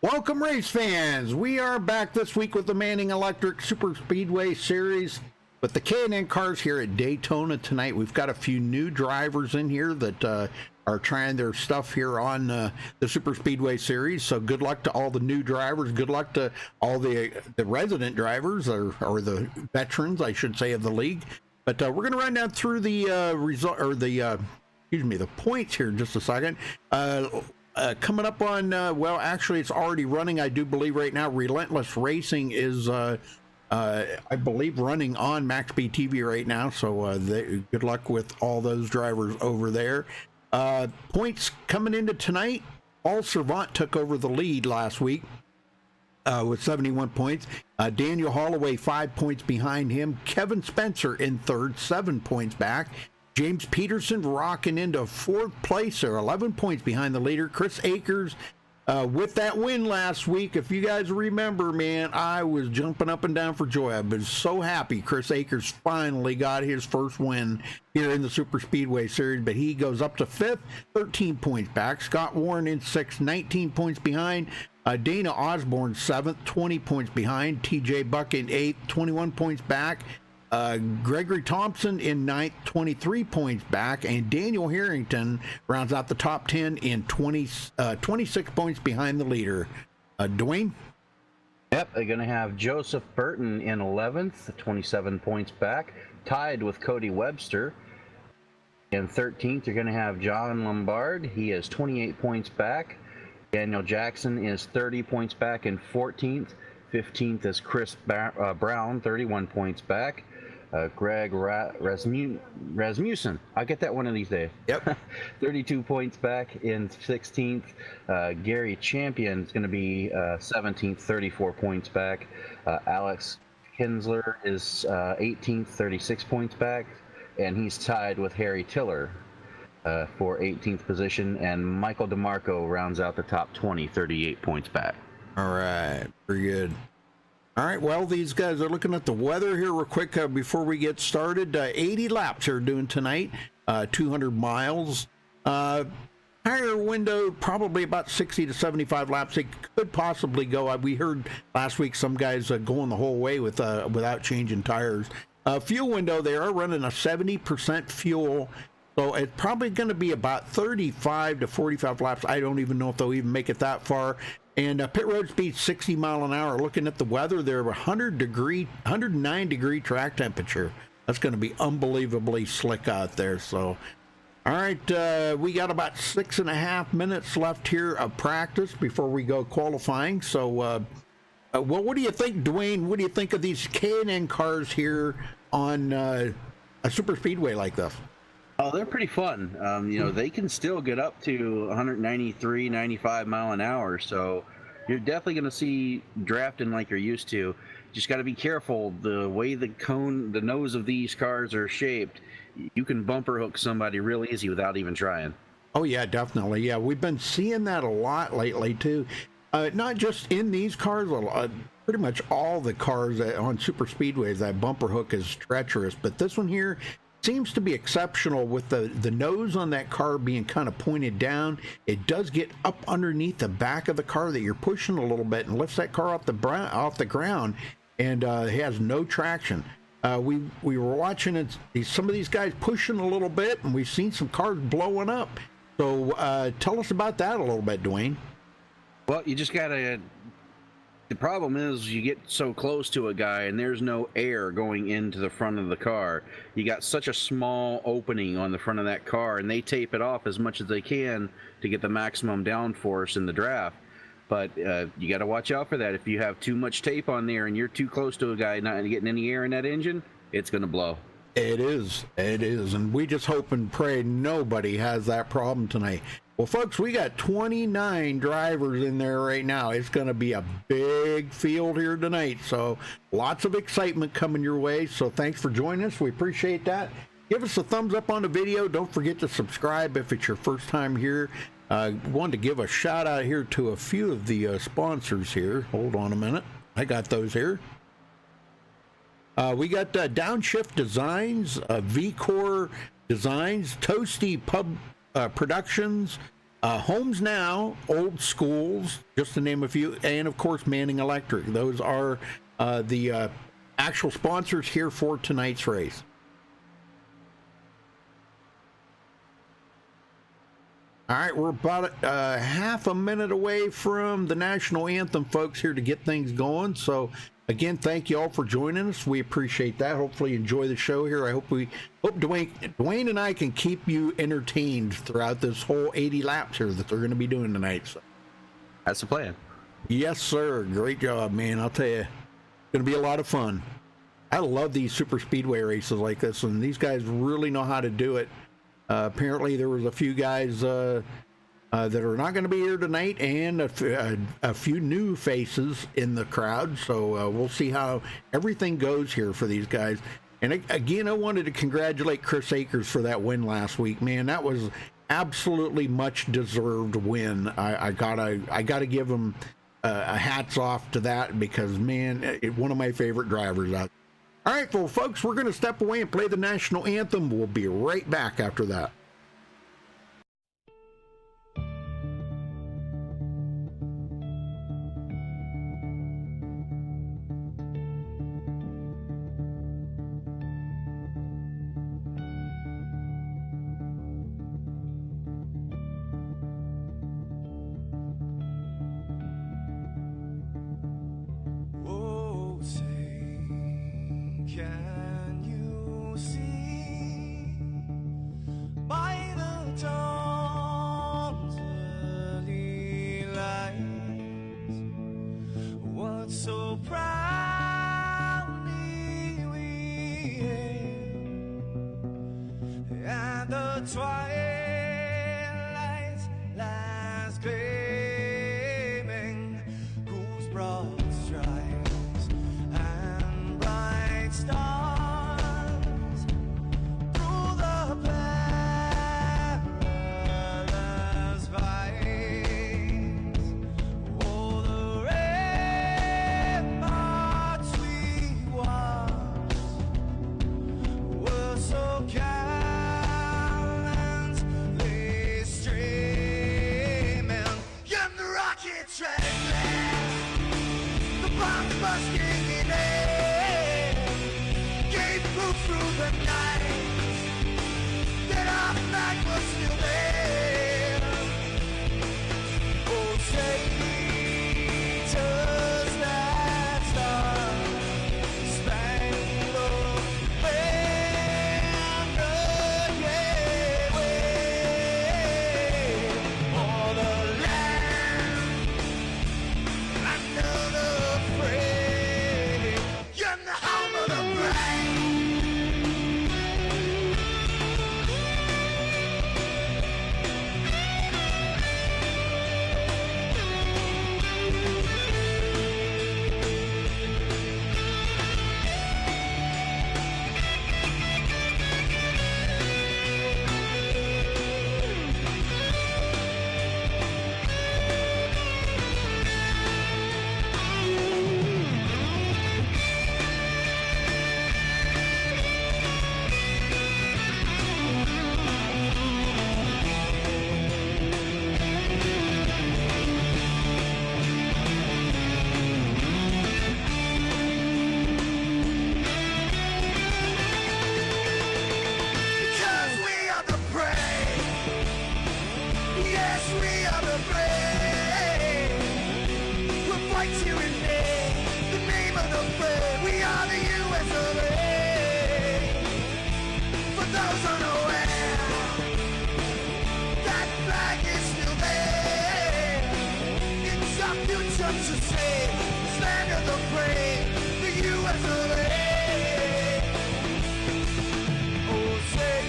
Welcome, race fans. We are back this week with the Manning Electric Super Speedway Series with the K&N cars here at Daytona tonight. We've got a few new drivers in here that are trying their stuff here on the Super Speedway Series. So good luck to all the new drivers. Good luck to all the resident drivers or the veterans, I should say, of the league. But we're going to run down through the result or the points here in just a second. Coming up on, well, actually, it's already running, I do believe, right now. Relentless Racing is, I believe, running on MaxSpeedTV right now. So good luck with all those drivers over there. Points coming into tonight. All Servant took over the lead last week with 71 points. Daniel Holloway, 5 points behind him. Kevin Spencer in third, 7 points back. James Peterson rocking into fourth place there, 11 points behind the leader. Chris Akers with that win last week. If you guys remember, man, I was jumping up and down for joy. I've been so happy Chris Akers finally got his first win here in the Super Speedway Series, but he goes up to fifth, 13 points back. Scott Warren in sixth, 19 points behind. Dana Osborne, seventh, 20 points behind. TJ Buck in eighth, 21 points back. Gregory Thompson in ninth, 23 points back, and Daniel Harrington rounds out the top 10 in 26 points behind the leader. Dwayne? Yep, they're going to have Joseph Burton in 11th, 27 points back, tied with Cody Webster. In 13th, you're going to have John Lombard. He is 28 points back. Daniel Jackson is 30 points back in 14th. 15th is Chris Brown, 31 points back. Greg Rasmussen, I'll get that one of these days. Yep. 32 points back in 16th. Gary Champion is going to be 17th, 34 points back. Alex Kinsler is 18th, 36 points back. And he's tied with Harry Tiller for 18th position. And Michael DeMarco rounds out the top 20, 38 points back. All right, pretty good. All right, well, these guys are looking at the weather here real quick before we get started. 80 laps are doing tonight, 200 miles. Higher window, probably about 60 to 75 laps. It could possibly go. We heard last week some guys going the whole way without changing tires. Fuel window, they are running a 70% fuel. So it's probably going to be about 35 to 45 laps. I don't even know if they'll even make it that far. And pit road speed 60 mile an hour. Looking at the weather, they're 109 degree track temperature. That's going to be unbelievably slick out there. So, all right, we got about 6.5 minutes left here of practice before we go qualifying. So, well, what do you think, Dwayne? What do you think of these K&N cars here on a super speedway like this? Oh, they're pretty fun. You know, they can still get up to 193, 95 mile an hour. So you're definitely going to see drafting like you're used to. Just got to be careful. The way the nose of these cars are shaped, you can bumper hook somebody real easy without even trying. Oh, yeah, definitely. Yeah, we've been seeing that a lot lately, too. Not just in these cars, pretty much all the cars on super speedways, that bumper hook is treacherous. But this one here seems to be exceptional with the nose on that car being kind of pointed down. It does get up underneath the back of the car that you're pushing a little bit and lifts that car off the ground, and it has no traction. We were watching some of these guys pushing a little bit, and we've seen some cars blowing up. So tell us about that a little bit, Dwayne. Well, you just gotta. The problem is you get so close to a guy and there's no air going into the front of the car. You got such a small opening on the front of that car, and they tape it off as much as they can to get the maximum downforce in the draft. But you got to watch out for that. If you have too much tape on there and you're too close to a guy not getting any air in that engine, it's going to blow. It is. And we just hope and pray nobody has that problem tonight. Well, folks, we got 29 drivers in there right now. It's going to be a big field here tonight. So lots of excitement coming your way. So thanks for joining us. We appreciate that. Give us a thumbs up on the video. Don't forget to subscribe if it's your first time here. Wanted to give a shout out here to a few of the sponsors here. Hold on a minute. I got those here. We got Downshift Designs, V-Core Designs, Toasty Pub Productions, Homes Now, Old Schools, just to name a few, and of course Manning Electric. Those are the actual sponsors here for tonight's race. All right, we're about half a minute away from the national anthem, folks, here to get things going. So, again, thank you all for joining us. We appreciate that. Hopefully, you enjoy the show here. I hope Dwayne and I can keep you entertained throughout this whole 80 laps here that they're going to be doing tonight. So. That's the plan. Yes, sir. Great job, man. I'll tell you, it's going to be a lot of fun. I love these super speedway races like this, and these guys really know how to do it. Apparently, there was a few guys that are not going to be here tonight, and a few new faces in the crowd. So we'll see how everything goes here for these guys. And again, I wanted to congratulate Chris Akers for that win last week. Man, that was absolutely much deserved win. I gotta give him a hats off to that, because man, one of my favorite drivers out. All right, well, folks, we're going to step away and play the national anthem. We'll be right back after that. Can you see by the dawn's early light what so proudly we hailed at the twilight's last gleaming, whose broad stripes and bright stars through the perilous fights, oh, the ramparts we watched were so gallantly streaming, and the rocket train, the bombs bursting in air, gave proof through the night that our flag was still there. Oh, say, does that star-spangled banner yet wave o'er the land under the fray, and the home of the brave? Because we are the brave. Yes, we are the brave. We'll fight you in the name of the brave. We are the US of A. For those unaware, that flag is still there. It's our future to save. This land of the brave, the US of A. Oh, say,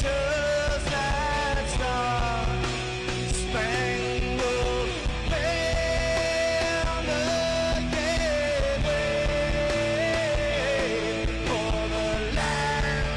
does that star-spangled banner yet wave o'er the land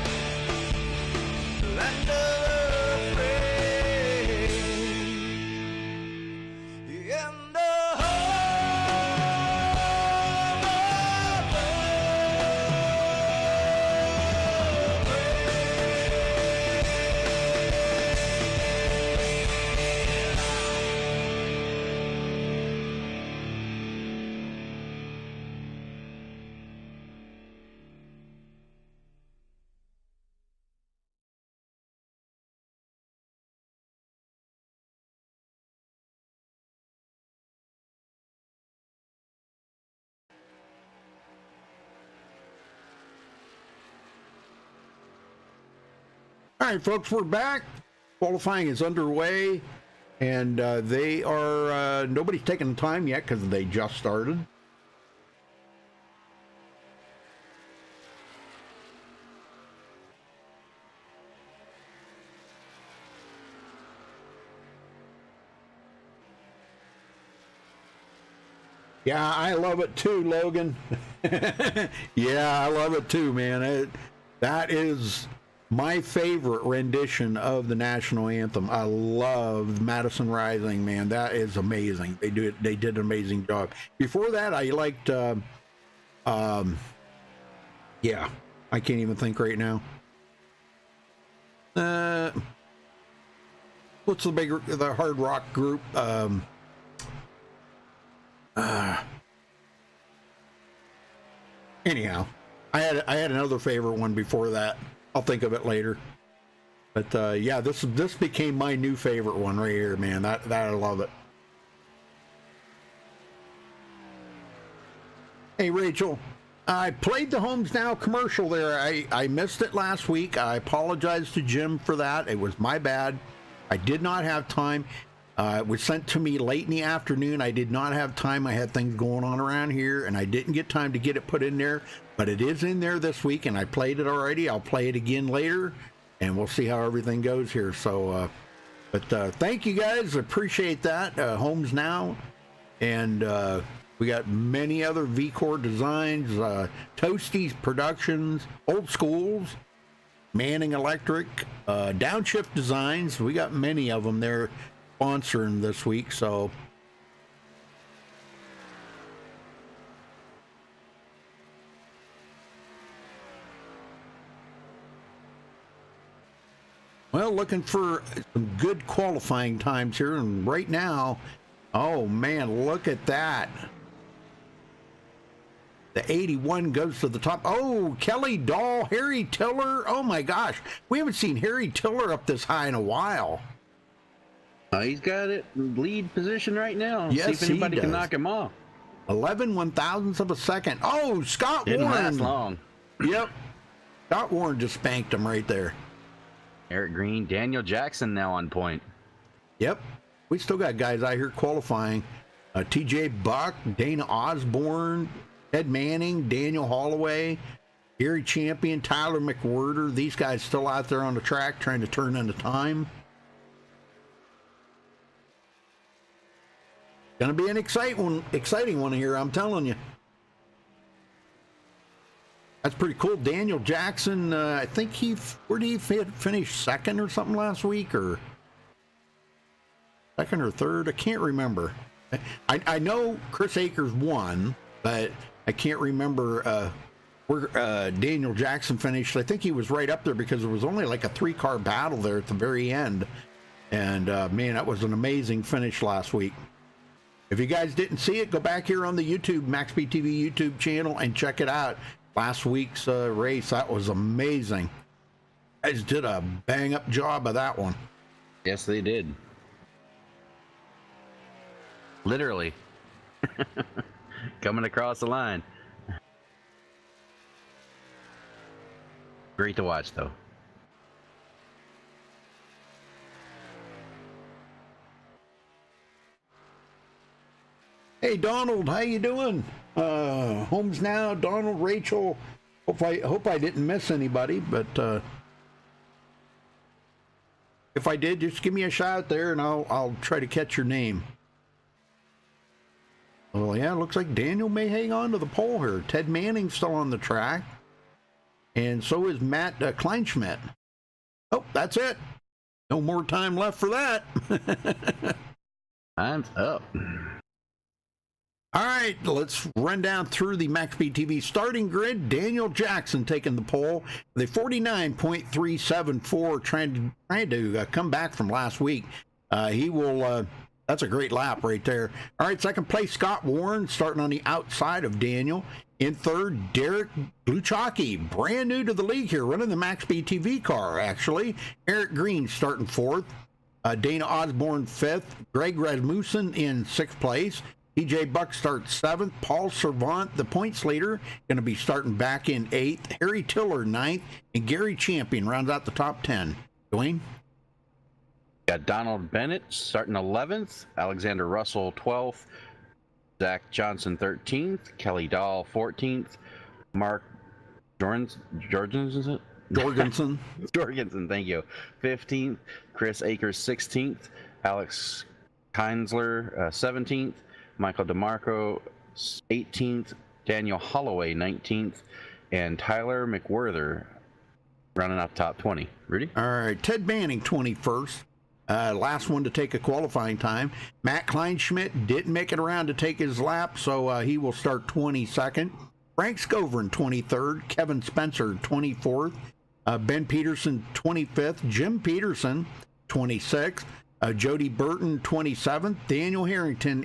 right, folks, we're back. Qualifying is underway, and they are nobody's taking the time yet because they just started. Yeah, I love it too, Logan. Yeah, I love it too, man. That is my favorite rendition of the national anthem. I love Madison Rising, man. That is amazing. They did an amazing job. Before that, I liked yeah, I can't even think right now. What's the hard rock group? Anyhow, I had another favorite one before that. I'll think of it later. But yeah, this became my new favorite one right here, man. That I love it. Hey Rachel, I played the Homes Now commercial there. I missed it last week. I apologize to Jim for that. It was my bad. I did not have time. It was sent to me late in the afternoon. I did not have time. I had things going on around here, and I didn't get time to get it put in there. But it is in there this week, and I played it already. I'll play it again later, and we'll see how everything goes here. So, but thank you guys. Appreciate that. Homes Now. And we got many other V-Core designs, Toasties Productions, Old Schools, Manning Electric, Downshift Designs. We got many of them there sponsoring this week, so well, looking for some good qualifying times here, and right now, oh man, look at that. The 81 goes to the top. Oh, Kelly Dahl, Harry Tiller. Oh my gosh, we haven't seen Harry Tiller up this high in a while. He's got it lead position right now. Yes, see if anybody can knock him off. 11 1,000ths of a second. Oh, Scott Didn't Warren. last long. Yep. Scott Warren just spanked him right there. Eric Green, Daniel Jackson now on point. Yep. We still got guys out here qualifying. TJ Buck, Dana Osborne, Ted Manning, Daniel Holloway, Gary Champion, Tyler McWhirter. These guys still out there on the track trying to turn into time. Gonna be an exciting one here, I'm telling you. That's pretty cool. Daniel Jackson, I think where did he finish, second or something last week, or second or third? I can't remember. I know Chris Akers won, but I can't remember where Daniel Jackson finished. I think he was right up there because there was only like a 3-car battle there at the very end. And man, that was an amazing finish last week. If you guys didn't see it, go back here on the YouTube, MaxSpeedTV YouTube channel, and check it out. Last week's race, that was amazing. Guys did a bang-up job of that one. Yes, they did. Literally. Coming across the line. Great to watch, though. Hey Donald, how you doing? Homes Now, Donald, Rachel. Hope I didn't miss anybody, but if I did, just give me a shout there, and I'll try to catch your name. Well, yeah, it looks like Daniel may hang on to the pole here. Ted Manning's still on the track, and so is Matt Kleinschmidt. Oh, that's it. No more time left for that. Time's up. All right, let's run down through the MaxSpeedTV starting grid. Daniel Jackson taking the pole, the 49.374, trying to come back from last week. He will. That's a great lap right there. All right, second place, Scott Warren, starting on the outside of Daniel. In third, Derek Gluchaki, brand new to the league here, running the MaxSpeedTV car, actually. Eric Green starting fourth. Dana Osborne fifth. Greg Rasmussen in sixth place. TJ Buck starts seventh. Paul Servant, the points leader, going to be starting back in eighth. Harry Tiller ninth, and Gary Champion rounds out the top 10. Dwayne? Got Donald Bennett starting 11th, Alexander Russell 12th, Zach Johnson 13th, Kelly Dahl 14th, Mark Jorgensen, Jorgensen. Jorgensen, thank you, 15th, Chris Akers 16th, Alex Kinsler 17th, Michael DeMarco 18th, Daniel Holloway 19th, and Tyler McWhirter running out top 20. Rudy? All right, Ted Manning 21st. Last one to take a qualifying time. Matt Kleinschmidt didn't make it around to take his lap, so he will start 22nd. Frank Scoverin 23rd. Kevin Spencer 24th. Ben Peterson 25th. Jim Peterson 26th. Jody Burton 27th. Daniel Harrington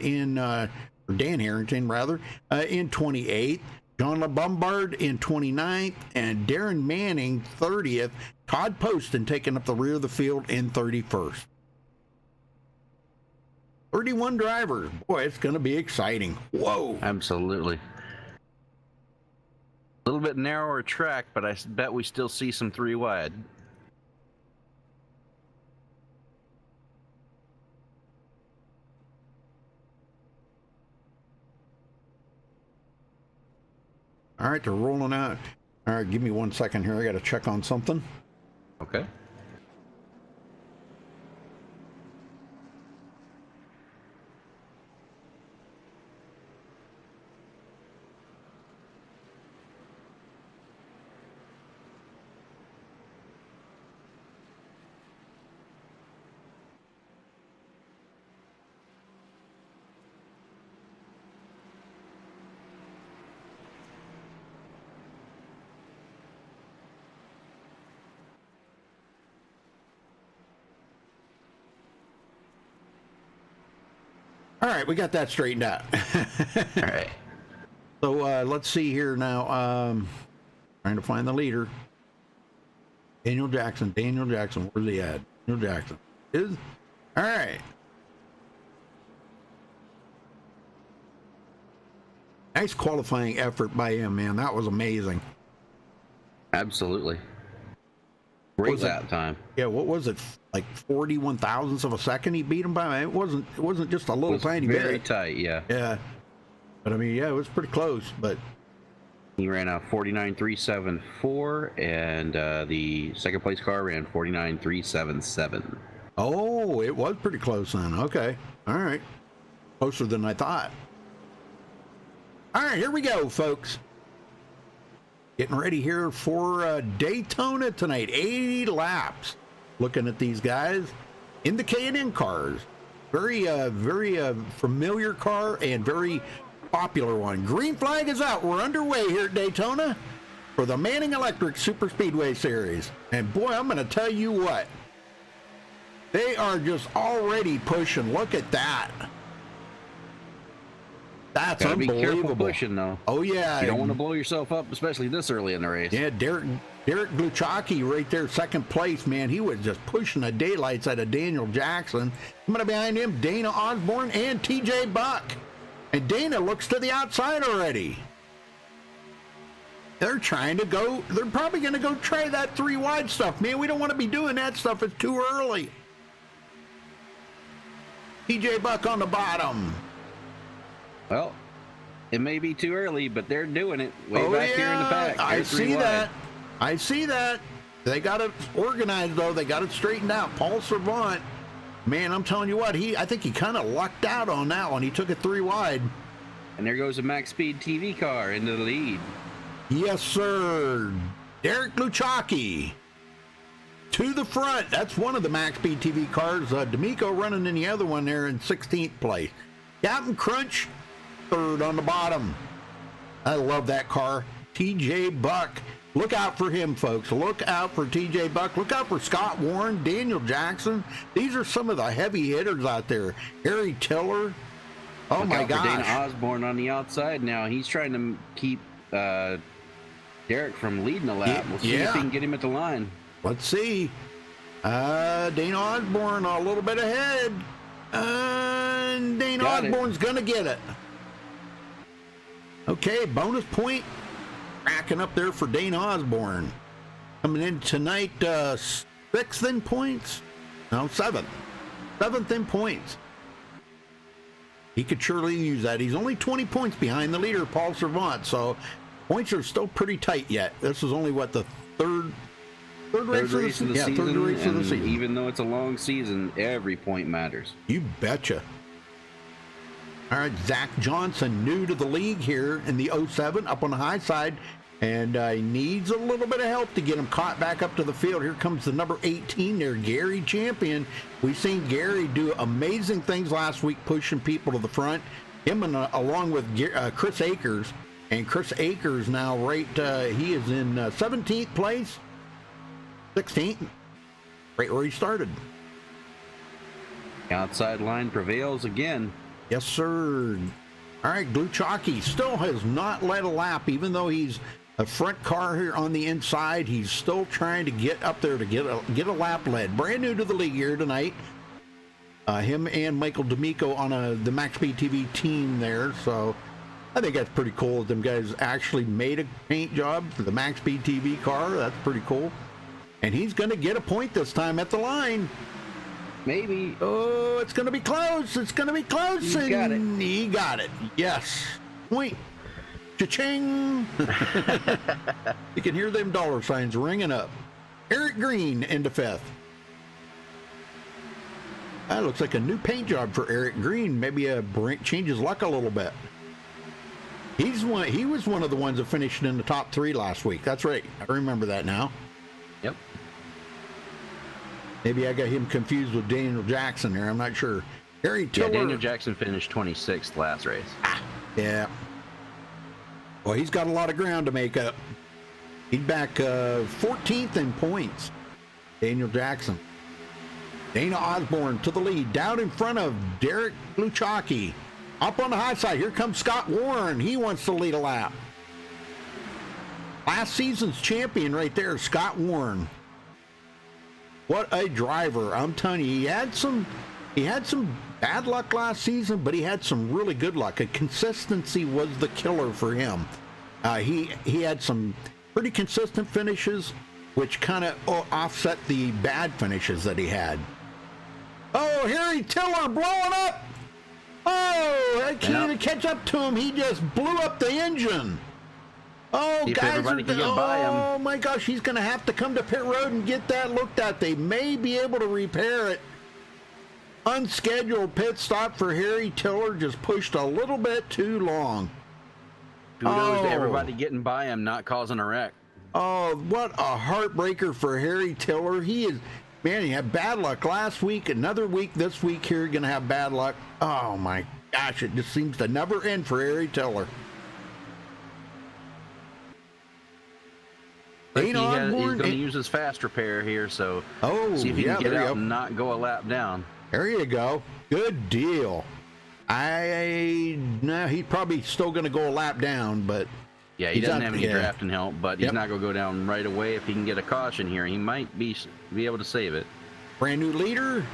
Dan Harrington rather, in 28th. John LeBombard in 29th, and Darren Manning 30th. Todd Poston taking up the rear of the field in 31st. 31 drivers. Boy, it's going to be exciting. Whoa. Absolutely. A little bit narrower track, but I bet we still see some 3 wide. All right, they're rolling out. All right, give me 1 second here. I got to check on something. Okay. All right, we got that straightened out. All right. So let's see here now. Trying to find the leader. Daniel Jackson. Where's he at? Daniel Jackson. All right. Nice qualifying effort by him, man. That was amazing. Absolutely. Great lap time. Yeah, what was it? Like 41 thousandths of a second he beat him by? It wasn't just a little tiny bit. Very tight, yeah. Yeah. But I mean, yeah, it was pretty close, but he ran out 49.374, and the second place car ran 49.377. oh, it was pretty close then. Okay. All right. Closer than I thought. All right, here we go, folks. Getting ready here for Daytona tonight. 80 laps. Looking at these guys in the K&N cars. Very familiar car and very popular one. Green flag is out. We're underway here at Daytona for the Manning Electric Super Speedway Series. And boy, I'm going to tell you what. They are just already pushing. Look at that. That's Gotta unbelievable. be careful pushing, though. Oh, yeah. You don't want to blow yourself up, especially this early in the race. Yeah, Derek Gluchacki right there, second place, man. He was just pushing the daylights out of Daniel Jackson. Coming behind him, Dana Osborne and TJ Buck. And Dana looks to the outside already. They're trying to go, they're probably going to go try that 3 wide stuff. Man, we don't want to be doing that stuff. It's too early. TJ Buck on the bottom. Well, it may be too early, but they're doing it way back here in the pack. I see that. I see that. They got it organized, though. They got it straightened out. Paul Servant, man, I'm telling you what, I think he kind of lucked out on that one. He took it 3 wide. And there goes a MaxSpeedTV car into the lead. Yes, sir. Derek Gluchacki to the front. That's one of the MaxSpeedTV cars. D'Amico running in the other one there in 16th place. Captain Crunch, 3rd on the bottom. I love that car. TJ Buck. Look out for him, folks. Look out for TJ Buck. Look out for Scott Warren, Daniel Jackson. These are some of the heavy hitters out there. Harry Tiller. Oh, Look my out for gosh. Dana Osborne on the outside now. He's trying to keep Derek from leading the lap. We'll see if he can get him at the line. Let's see. Dana Osborne a little bit ahead. And Dana Osborne's going to get it. Okay, bonus point. Racking up there for Dana Osborne. Coming in tonight, 6th in points. No, 7th. 7th in points. He could surely use that. He's only 20 points behind the leader, Paul Servant, so points are still pretty tight yet. This is only, what, the third race of the season? Yeah, third race of the season. Even though it's a long season, every point matters. You betcha. All right, Zach Johnson, new to the league here in the 07, up on the high side, and he needs a little bit of help to get him caught back up to the field. Here comes the number 18 there, Gary Champion. We've seen Gary do amazing things last week, pushing people to the front. Him and along with Chris Akers, and Chris Akers now he is in 17th place, 16th, right where he started. Outside line prevails again. Yes, sir. All right, Gluchaki still has not led a lap, even though he's a front car here on the inside. He's still trying to get up there to get a lap led. Brand new to the league here tonight. Him and Michael D'Amico on the MaxSpeedTV team there. So I think that's pretty cool that them guys actually made a paint job for the MaxSpeedTV car. That's pretty cool. And he's going to get a point this time at the line. Maybe. Oh, it's going to be close. It's going to be close. He got it. He got it. Yes. Point. Cha-ching. You can hear them dollar signs ringing up. Eric Green into 5th. That looks like a new paint job for Eric Green. Maybe change his luck a little bit. He was one of the ones that finished in the top 3 last week. That's right. I remember that now. Yep. Maybe I got him confused with Daniel Jackson there. I'm not sure. Harry Tiller. Yeah, Daniel Jackson finished 26th last race. Yeah. Well, he's got a lot of ground to make up. He's back 14th in points. Daniel Jackson. Dana Osborne to the lead. Down in front of Derek Gluchaki. Up on the high side. Here comes Scott Warren. He wants to lead a lap. Last season's champion right there, Scott Warren. What a driver. I'm telling you, he had some bad luck last season, but he had some really good luck. And consistency was the killer for him. He had some pretty consistent finishes, which kind of offset the bad finishes that he had. Oh, Harry Tiller blowing up. Oh, I can't even catch up to him. He just blew up the engine. Oh, if guys, everybody can get by him. Oh my gosh, he's going to have to come to pit road and get that looked at. They may be able to repair it. Unscheduled pit stop for Harry Tiller, just pushed a little bit too long. Kudos to everybody getting by him, not causing a wreck. Oh, what a heartbreaker for Harry Tiller. He had bad luck last week, another week this week here, going to have bad luck. Oh my gosh, it just seems to never end for Harry Tiller. He's going to use his fast repair here, so see if he can get out and not go a lap down. There you go. Good deal. He's probably still going to go a lap down, but yeah, he doesn't have any drafting help, but he's not going to go down right away. If he can get a caution here, he might be able to save it. Brand new leader,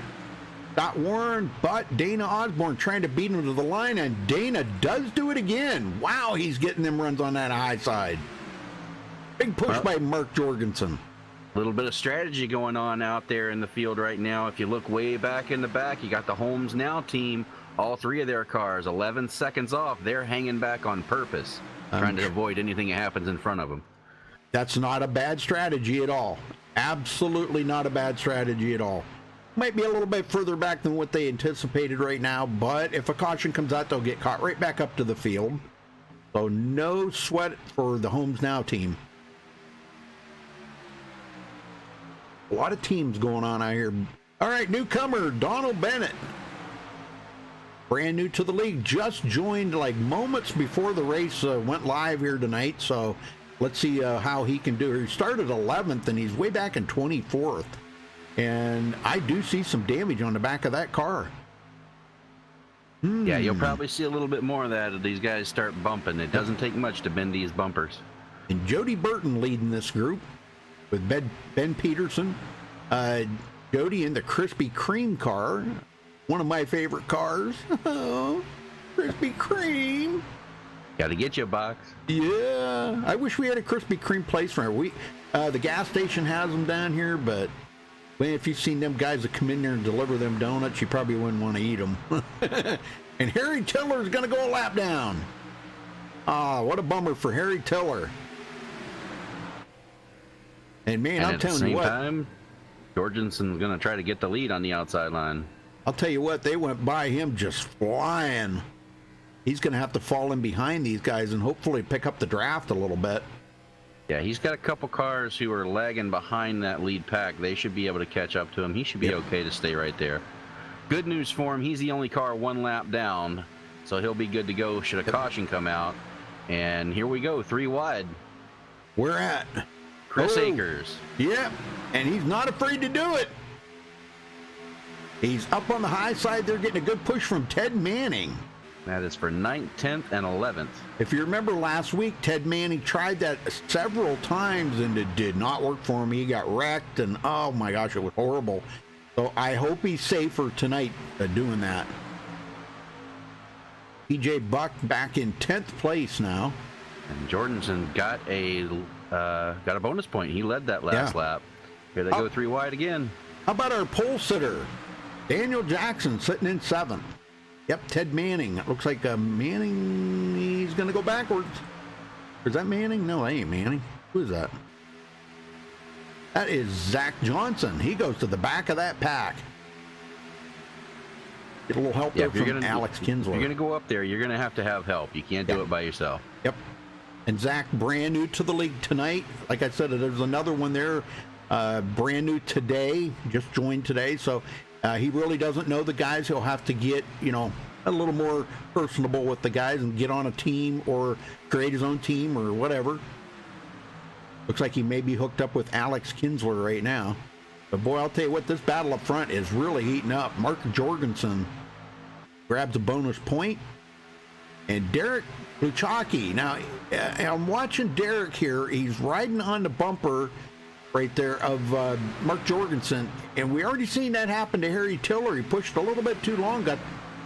Scott Warren, but Dana Osborne trying to beat him to the line, and Dana does do it again. Wow, he's getting them runs on that high side. Big push by Mark Jorgensen. A little bit of strategy going on out there in the field right now. If you look way back in the back, you got the Holmes Now team, all 3 of their cars, 11 seconds off. They're hanging back on purpose, trying to avoid anything that happens in front of them. That's not a bad strategy at all. Absolutely not a bad strategy at all. Might be a little bit further back than what they anticipated right now, but if a caution comes out, they'll get caught right back up to the field. So no sweat for the Holmes Now team. A lot of teams going on out here. All right, newcomer, Donald Bennett. Brand new to the league. Just joined like moments before the race went live here tonight. So let's see how he can do. He started 11th, and he's way back in 24th. And I do see some damage on the back of that car. Yeah, you'll probably see a little bit more of that as these guys start bumping. It doesn't take much to bend these bumpers. And Jody Burton leading this group with Ben Peterson. Jody in the Krispy Kreme car. One of my favorite cars. Oh, Krispy Kreme. Got to get you a box. Yeah. I wish we had a Krispy Kreme place for we. The gas station has them down here, but Man, if you've seen them guys that come in there and deliver them donuts, you probably wouldn't want to eat them. And Harry Tiller's going to go a lap down. Ah, what a bummer for Harry Tiller. And man, I'm telling you what. At the same time, Jorgensen's going to try to get the lead on the outside line. I'll tell you what, they went by him just flying. He's going to have to fall in behind these guys and hopefully pick up the draft a little bit. Yeah, he's got a couple cars who are lagging behind that lead pack. They should be able to catch up to him. He should be okay to stay right there. Good news for him. He's the only car one lap down, so he'll be good to go should a caution come out. And here we go, 3 wide. We're at Chris Akers. Yep, and he's not afraid to do it. He's up on the high side. They're getting a good push from Ted Manning. That is for 9th, 10th, and 11th. If you remember last week, Ted Manning tried that several times, and it did not work for him. He got wrecked, and oh my gosh, it was horrible. So I hope he's safer tonight doing that. TJ Buck back in 10th place now. And Jorgensen got a bonus point. He led that last lap. Here they go 3 wide again. How about our pole sitter, Daniel Jackson, sitting in 7th? Yep, Ted Manning. It looks like Manning, he's going to go backwards. Is that Manning? No, that ain't Manning. Who is that? That is Zach Johnson. He goes to the back of that pack. Get a little help there from Alex Kinsler. If you're going to go up there, you're going to have help. You can't do it by yourself. Yep. And Zach, brand new to the league tonight. Like I said, there's another one there, brand new today, just joined today. So he really doesn't know the guys. He'll have to get, a little more personable with the guys and get on a team or create his own team or whatever. Looks like he may be hooked up with Alex Kinsler right now. But boy, I'll tell you what, this battle up front is really heating up. Mark Jorgensen grabs a bonus point. And Derek Luchaki. Now, I'm watching Derek here. He's riding on the bumper right there of Mark Jorgensen. And we already seen that happen to Harry Tiller. He pushed a little bit too long, got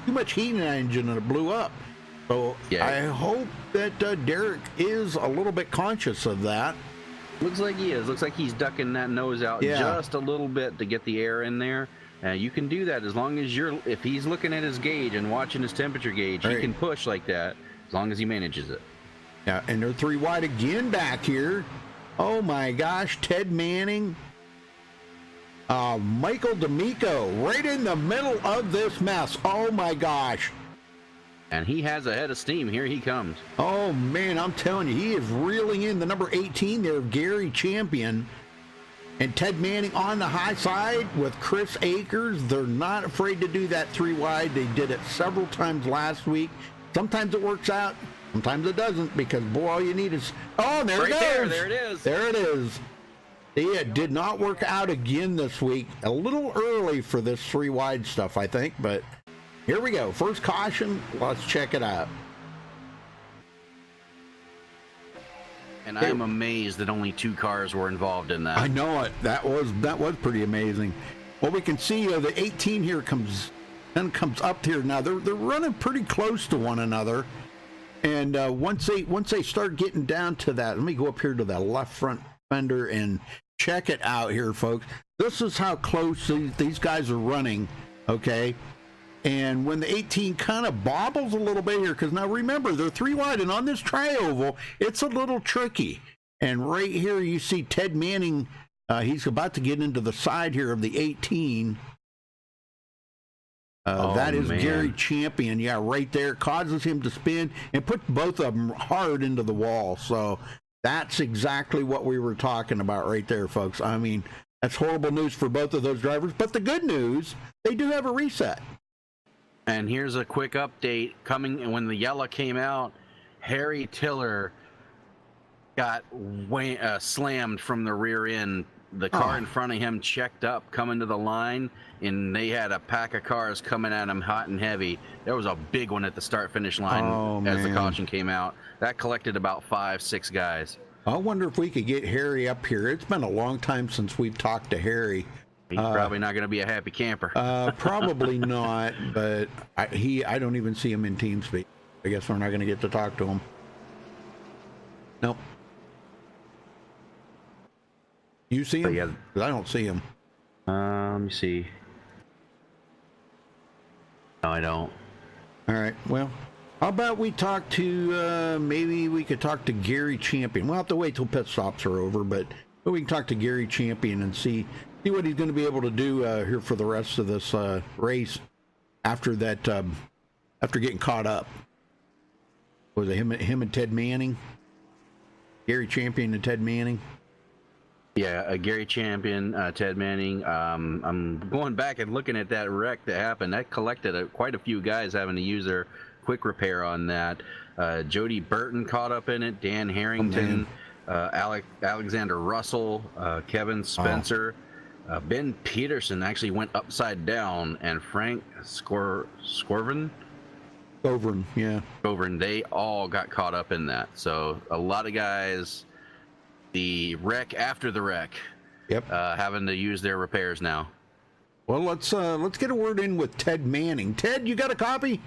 too much heat in the engine, and it blew up. So I hope that Derek is a little bit conscious of that. Looks like he is. Looks like he's ducking that nose out just a little bit to get the air in there. You can do that as long as if he's looking at his gauge and watching his temperature gauge, he can push like that as long as he manages it. Yeah, and they're 3 wide again back here. Oh my gosh, Ted Manning. Michael D'Amico right in the middle of this mess. Oh my gosh. And he has a head of steam. Here he comes. Oh man, I'm telling you, he is reeling in the number 18 there, Gary Champion. And Ted Manning on the high side with Chris Akers. They're not afraid to do that 3 wide. They did it several times last week. Sometimes it works out. Sometimes it doesn't, because boy, all you need is... Oh, there it goes. There it is. There it is. It did not work out again this week. A little early for this 3 wide stuff, I think. But here we go. First caution. Let's check it out. And I'm amazed that only 2 cars were involved in that. I know it. That was pretty amazing. Well, we can see the 18 here comes up here. Now they're running pretty close to one another. And once they start getting down to that, let me go up here to that left front fender and check it out here, folks. This is how close these guys are running, okay? And when the 18 kind of bobbles a little bit here, because now remember, they're 3 wide, and on this tri-oval, it's a little tricky. And right here, you see Ted Manning. He's about to get into the side here of the 18. That is Gary Champion. Yeah, right there. Causes him to spin and puts both of them hard into the wall. So that's exactly what we were talking about right there, folks. I mean, that's horrible news for both of those drivers. But the good news, they do have a reset. And here's a quick update. Coming when the yellow came out, Harry Tiller got slammed from the rear end. The car in front of him checked up, coming to the line, and they had a pack of cars coming at him hot and heavy. There was a big one at the start-finish line as the caution came out. That collected about 5-6 guys. I wonder if we could get Harry up here. It's been a long time since we've talked to Harry. He's probably not going to be a happy camper. Probably not, but I don't even see him in TeamSpeak. I guess we're not going to get to talk to him. Nope. You see him? Yeah. I don't see him. Let me see. No, I don't. All right. Well, how about we talk to, maybe we could talk to Gary Champion. We'll have to wait till pit stops are over, but we can talk to Gary Champion and see what he's going to be able to do here for the rest of this race after that, after getting caught up. Was it him and Ted Manning? Gary Champion and Ted Manning? Yeah, Gary Champion, Ted Manning. I'm going back and looking at that wreck that happened. That collected quite a few guys having to use their quick repair on that. Jody Burton caught up in it. Dan Harrington, Alexander Russell, Kevin Spencer. Ben Peterson actually went upside down, and Frank Scorvin, yeah. Govern, they all got caught up in that. So a lot of guys, the wreck after the wreck, having to use their repairs now. Well, let's get a word in with Ted Manning. Ted, you got a copy?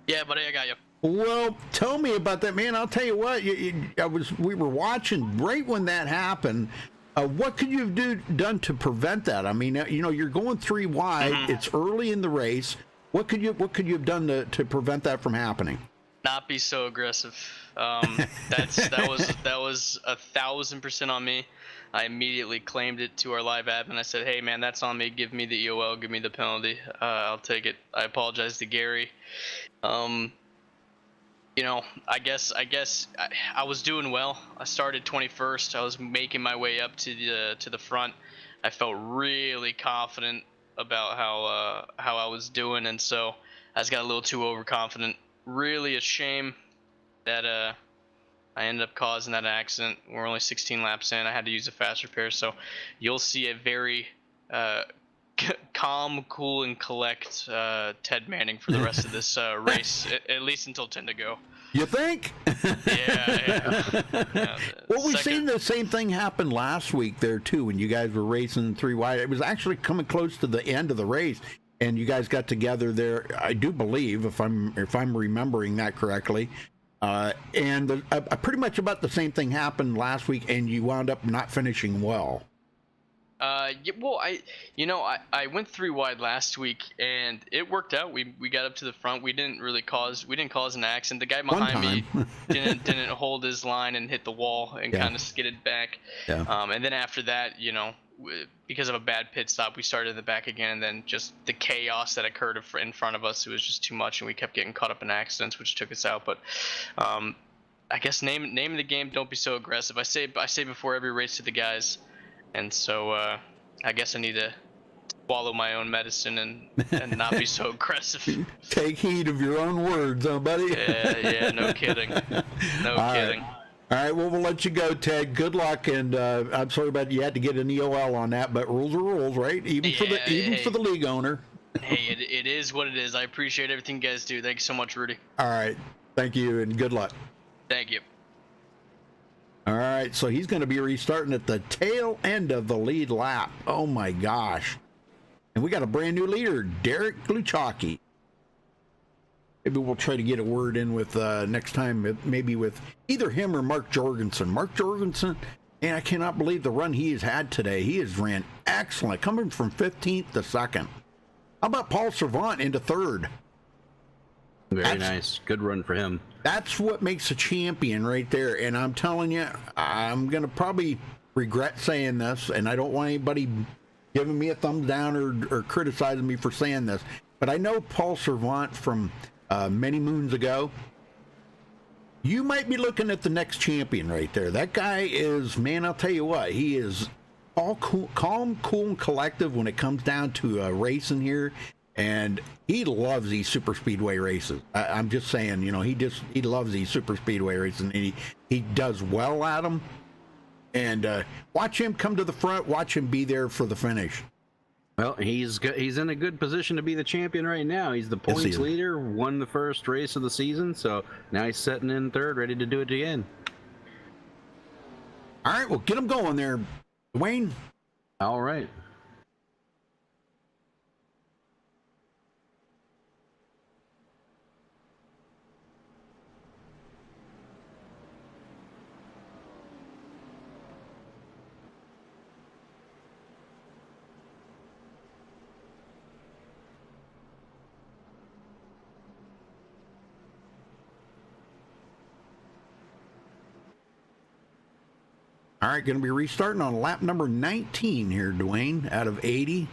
Yeah, buddy, I got you. Well, tell me about that, man. I'll tell you what. We were watching right when that happened. What could you have done to prevent that? I mean, you're going 3 wide. Mm-hmm. It's early in the race. What could you have done to prevent that from happening? Not be so aggressive. That was 1,000% on me. I immediately claimed it to our live admin. I said, "Hey, man, that's on me. Give me the EOL. Give me the penalty. I'll take it." I apologize to Gary. I guess I was doing well. I started 21st. I was making my way up to the front. I felt really confident about how I was doing, and so I just got a little too overconfident. Really a shame that I ended up causing that accident. We're only 16 laps in. I had to use a fast repair, so you'll see a very calm, cool, and collect Ted Manning for the rest of this race, at least until 10 to go. You think? Yeah. Well, we've seen the same thing happen last week there too, when you guys were racing 3 wide. It was actually coming close to the end of the race, and you guys got together there. I do believe, if I'm remembering that correctly, and pretty much about the same thing happened last week, and you wound up not finishing well. Yeah, well, I went 3 wide last week, and it worked out. We got up to the front. We didn't cause an accident. The guy behind me didn't hold his line and hit the wall and kind of skidded back. Yeah. And then after that, because of a bad pit stop, we started in the back again, and then just the chaos that occurred in front of us, it was just too much, and we kept getting caught up in accidents, which took us out. But I guess name of the game, don't be so aggressive. I say before every race to the guys. And so I guess I need to swallow my own medicine and not be so aggressive. Take heed of your own words, huh, buddy? Yeah, no kidding. No kidding. All right, well, we'll let you go, Ted. Good luck, and I'm sorry about you had to get an EOL on that, but rules are rules, right? Even for the league owner. Hey, it is what it is. I appreciate everything you guys do. Thank you so much, Rudy. All right, thank you, and good luck. Thank you. All right, so he's going to be restarting at the tail end of the lead lap. Oh, my gosh. And we got a brand new leader, Derek Gluchaki. Maybe we'll try to get a word in with next time, maybe with either him or Mark Jorgensen. Mark Jorgensen, and I cannot believe the run he has had today. He has ran excellent, coming from 15th to 2nd. How about Paul Servant into 3rd? Very nice. Good run for him. That's what makes a champion right there. And I'm telling you, I'm going to probably regret saying this, and I don't want anybody giving me a thumbs down or criticizing me for saying this, but I know Paul Servant from many moons ago. You might be looking at the next champion right there. That guy is, man, I'll tell you what, he is all cool, calm, cool, and collective when it comes down to racing here. And he loves these super speedway races. I'm just saying, he loves these super speedway races, and he does well at them. And watch him come to the front. Watch him be there for the finish. Well, he's in a good position to be the champion right now. He's the points leader, won the first race of the season, so now he's sitting in 3rd, ready to do it again. All right, well, get him going there, Dwayne. All right. All right, going to be restarting on lap number 19 here, Dwayne, out of 80.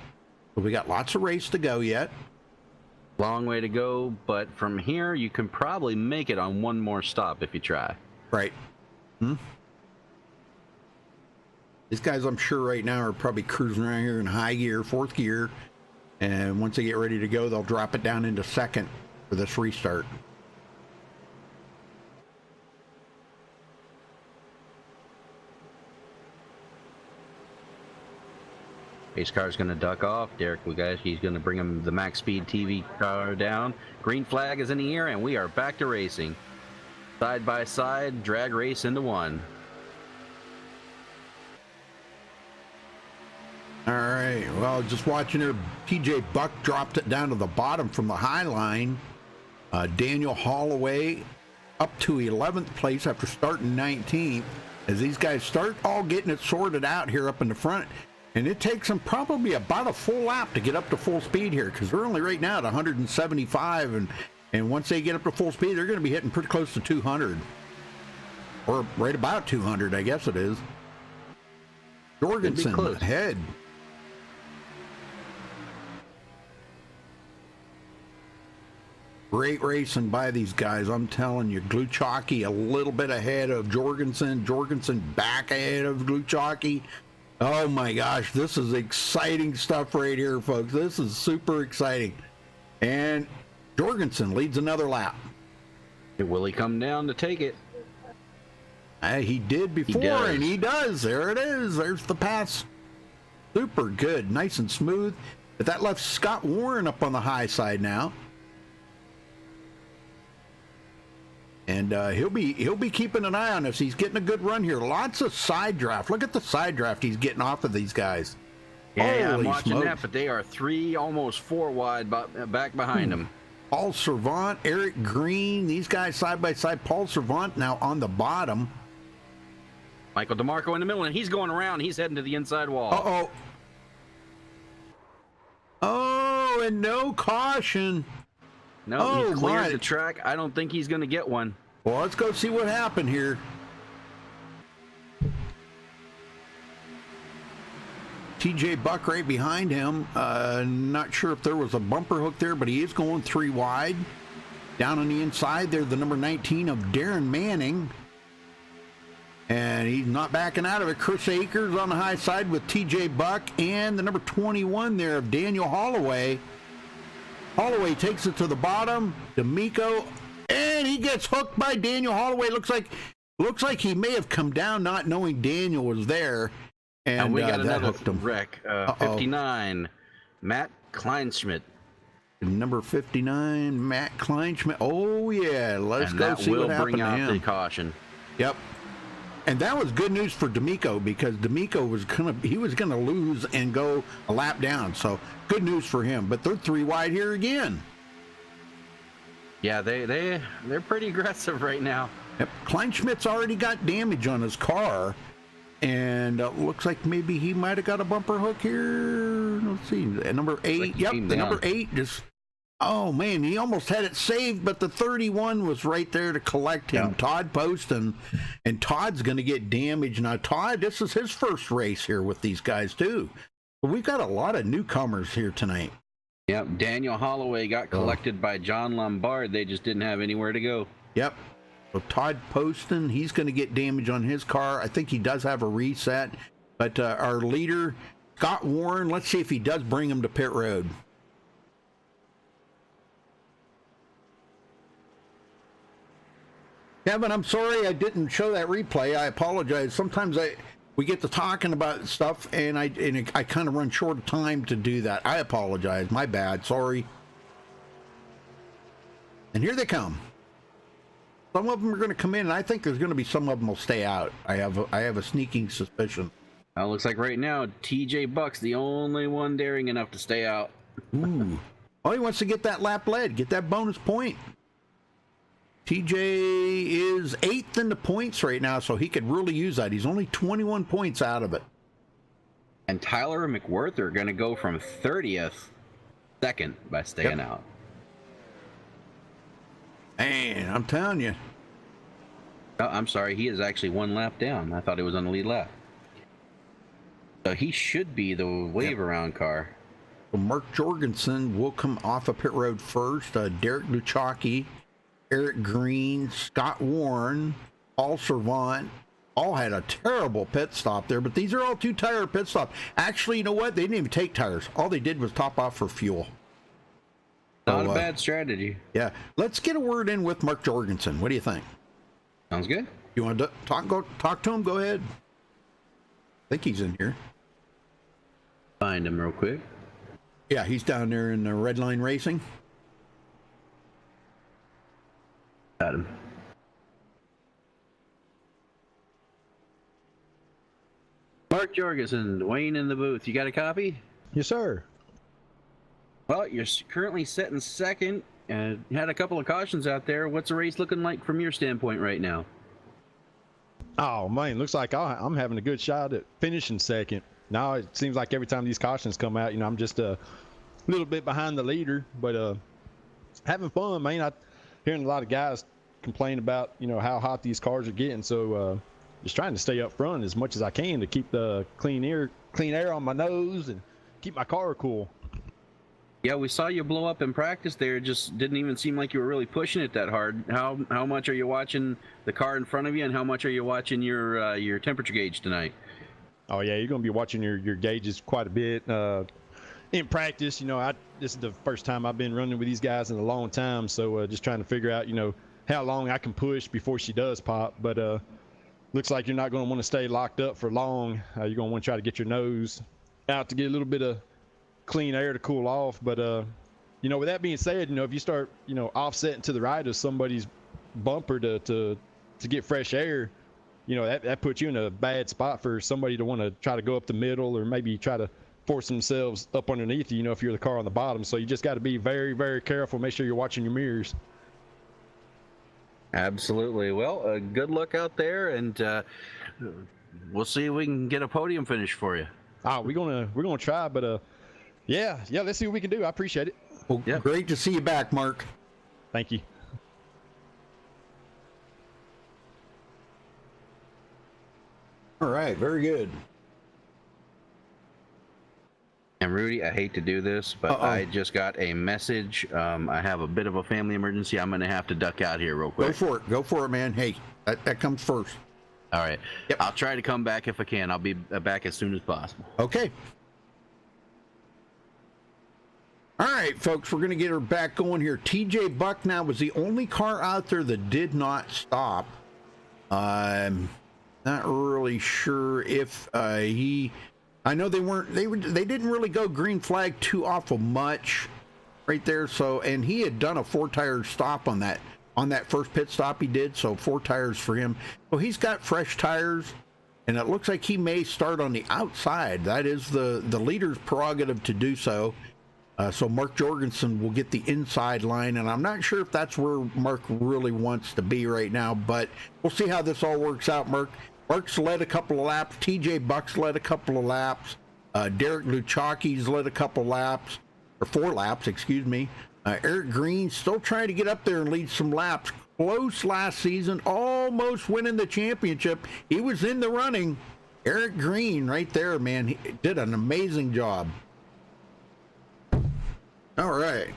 But we got lots of race to go yet. Long way to go, but from here you can probably make it on one more stop if you try. Right. These guys, I'm sure right now, are probably cruising around here in high gear, fourth gear. And once they get ready to go, they'll drop it down into second for this restart. Pace car's going to duck off. Derek, he's going to bring him the MaxSpeedTV car down. Green flag is in the air, and we are back to racing. Side by side, drag race into one. All right, well, just watching here, TJ Buck dropped it down to the bottom from the high line. Daniel Holloway up to 11th place after starting 19th. As these guys start all getting it sorted out here up in the front. And it takes them probably about a full lap to get up to full speed here, because they're only right now at 175, and once they get up to full speed, they're going to be hitting pretty close to 200, or right about 200, I guess it is. Jorgensen ahead. Great racing by these guys, I'm telling you. Gluchaki a little bit ahead of Jorgensen. Jorgensen back ahead of Gluchaki. Oh my gosh, this is exciting stuff right here, folks. This is super exciting. And Jorgensen leads another lap. Will he come down to take it? He did before, and he does. There it is. There's the pass. Super good, nice and smooth. But that left Scott Warren up on the high side now. And he'll be keeping an eye on us. He's getting a good run here. Lots of side draft. Look at the side draft he's getting off of these guys. Yeah, I'm watching that, but they are 3, almost 4 wide back behind him. Paul Servant, Eric Green, these guys side by side. Paul Servant now on the bottom. Michael DeMarco in the middle, and he's going around. He's heading to the inside wall. Uh-oh. Oh, and no caution. No, he cleared the track. I don't think he's going to get one. Well, let's go see what happened here. TJ Buck right behind him. Not sure if there was a bumper hook there, but he is going 3 wide. Down on the inside there, the number 19 of Darren Manning. And he's not backing out of it. Chris Akers on the high side with TJ Buck and the number 21 there of Daniel Holloway. Holloway takes it to the bottom. D'Amico, and he gets hooked by Daniel Holloway. Looks like he may have come down not knowing Daniel was there. And we got another hooked him. wreck. 59, Matt Kleinschmidt. Number 59, Matt Kleinschmidt. Oh yeah, let's go see what happened to him. That will bring out the caution. Yep. And that was good news for D'Amico, because D'Amico was gonna lose and go a lap down. So good news for him. But they're 3 wide here again. Yeah, they're pretty aggressive right now. Yep. Kleinschmidt's already got damage on his car, and looks like maybe he might have got a bumper hook here. Let's see, number 8. Yep, the number 8 just. Oh man, he almost had it saved, but the 31 was right there to collect him. Yeah. Todd Poston, and Todd's going to get damaged now. Todd, this is his first race here with these guys too. But we've got a lot of newcomers here tonight. Yep, Daniel Holloway got collected by John Lombard. They just didn't have anywhere to go. Yep. So Todd Poston, he's going to get damage on his car. I think he does have a reset. But our leader, Scott Warren, let's see if he does bring him to pit road. Kevin, I'm sorry I didn't show that replay. I apologize. Sometimes we get to talking about stuff, and I kind of run short of time to do that. I apologize. My bad. Sorry. And here they come. Some of them are going to come in, and I think there's going to be some of them will stay out. I have a sneaking suspicion. It looks like right now TJ Buck's the only one daring enough to stay out. Ooh. Oh, he wants to get that lap lead, get that bonus point. TJ is 8th in the points right now, so he could really use that. He's only 21 points out of it. And Tyler and McWhirter are going to go from 30th second by staying out. Man, I'm telling you. Oh, I'm sorry. He is actually 1 lap down. I thought he was on the lead lap. He should be the wave around car. So Mark Jorgensen will come off of pit road first. Derek Luchocki, Eric Green, Scott Warren, Paul Servant, all had a terrible pit stop there, but these are all 2-tire pit stops. Actually, you know what? They didn't even take tires. All they did was top off for fuel. Not a bad strategy. Yeah. Let's get a word in with Mark Jorgensen. What do you think? Sounds good. You want to talk to him? Go ahead. I think he's in here. Find him real quick. Yeah, he's down there in the Red Line Racing. Got him. Mark Jorgensen, Wayne in the booth. You got a copy? Yes, sir. Well, you're currently setting second, and you had a couple of cautions out there. What's the race looking like from your standpoint right now? Oh, man, looks like I'm having a good shot at finishing second. Now it seems like every time these cautions come out, I'm just a little bit behind the leader, but having fun, man. I'm hearing a lot of guys complain about, how hot these cars are getting, so just trying to stay up front as much as I can to keep the clean air on my nose and keep my car cool. Yeah, we saw you blow up in practice there. It just didn't even seem like you were really pushing it that hard. How much are you watching the car in front of you, and how much are you watching your temperature gauge tonight? Oh yeah, you're gonna be watching your gauges quite a bit in practice. This is the first time I've been running with these guys in a long time, so just trying to figure out how long I can push before she does pop. But looks like you're not going to want to stay locked up for long. You're going to want to try to get your nose out to get a little bit of clean air to cool off. But with that being said, if you start offsetting to the right of somebody's bumper to get fresh air, that puts you in a bad spot for somebody to want to try to go up the middle or maybe try to force themselves up underneath you, if you're the car on the bottom. So you just got to be very, very careful. Make sure you're watching your mirrors. Absolutely. Well, good luck out there, and we'll see if we can get a podium finish for you. We're gonna try, but yeah, let's see what we can do. I appreciate it. Well, Yep. Great to see you back, Mark. Thank you. All right, very good. And Rudy, I hate to do this, but I just got a message. I have a bit of a family emergency. I'm going to have to duck out here real quick. Go for it, man. Hey, that comes first. All right. Yep. I'll try to come back if I can. I'll be back as soon as possible. Okay. All right, folks, we're going to get her back going here. TJ Bucknow was the only car out there that did not stop. I'm not really sure if I know they didn't really go green flag too awful much right there. So, and he had done a 4-tire stop on that first pit stop he did. So 4 tires for him. So he's got fresh tires, and it looks like he may start on the outside. That is the leader's prerogative to do so. So Mark Jorgensen will get the inside line, and I'm not sure if that's where Mark really wants to be right now, but we'll see how this all works out, Mark's led a couple of laps. TJ Buck's led a couple of laps. Derek Luchocki's led a couple of laps, or 4 laps, excuse me. Eric Green still trying to get up there and lead some laps. Close last season, almost winning the championship. He was in the running. Eric Green right there, man, he did an amazing job. All right.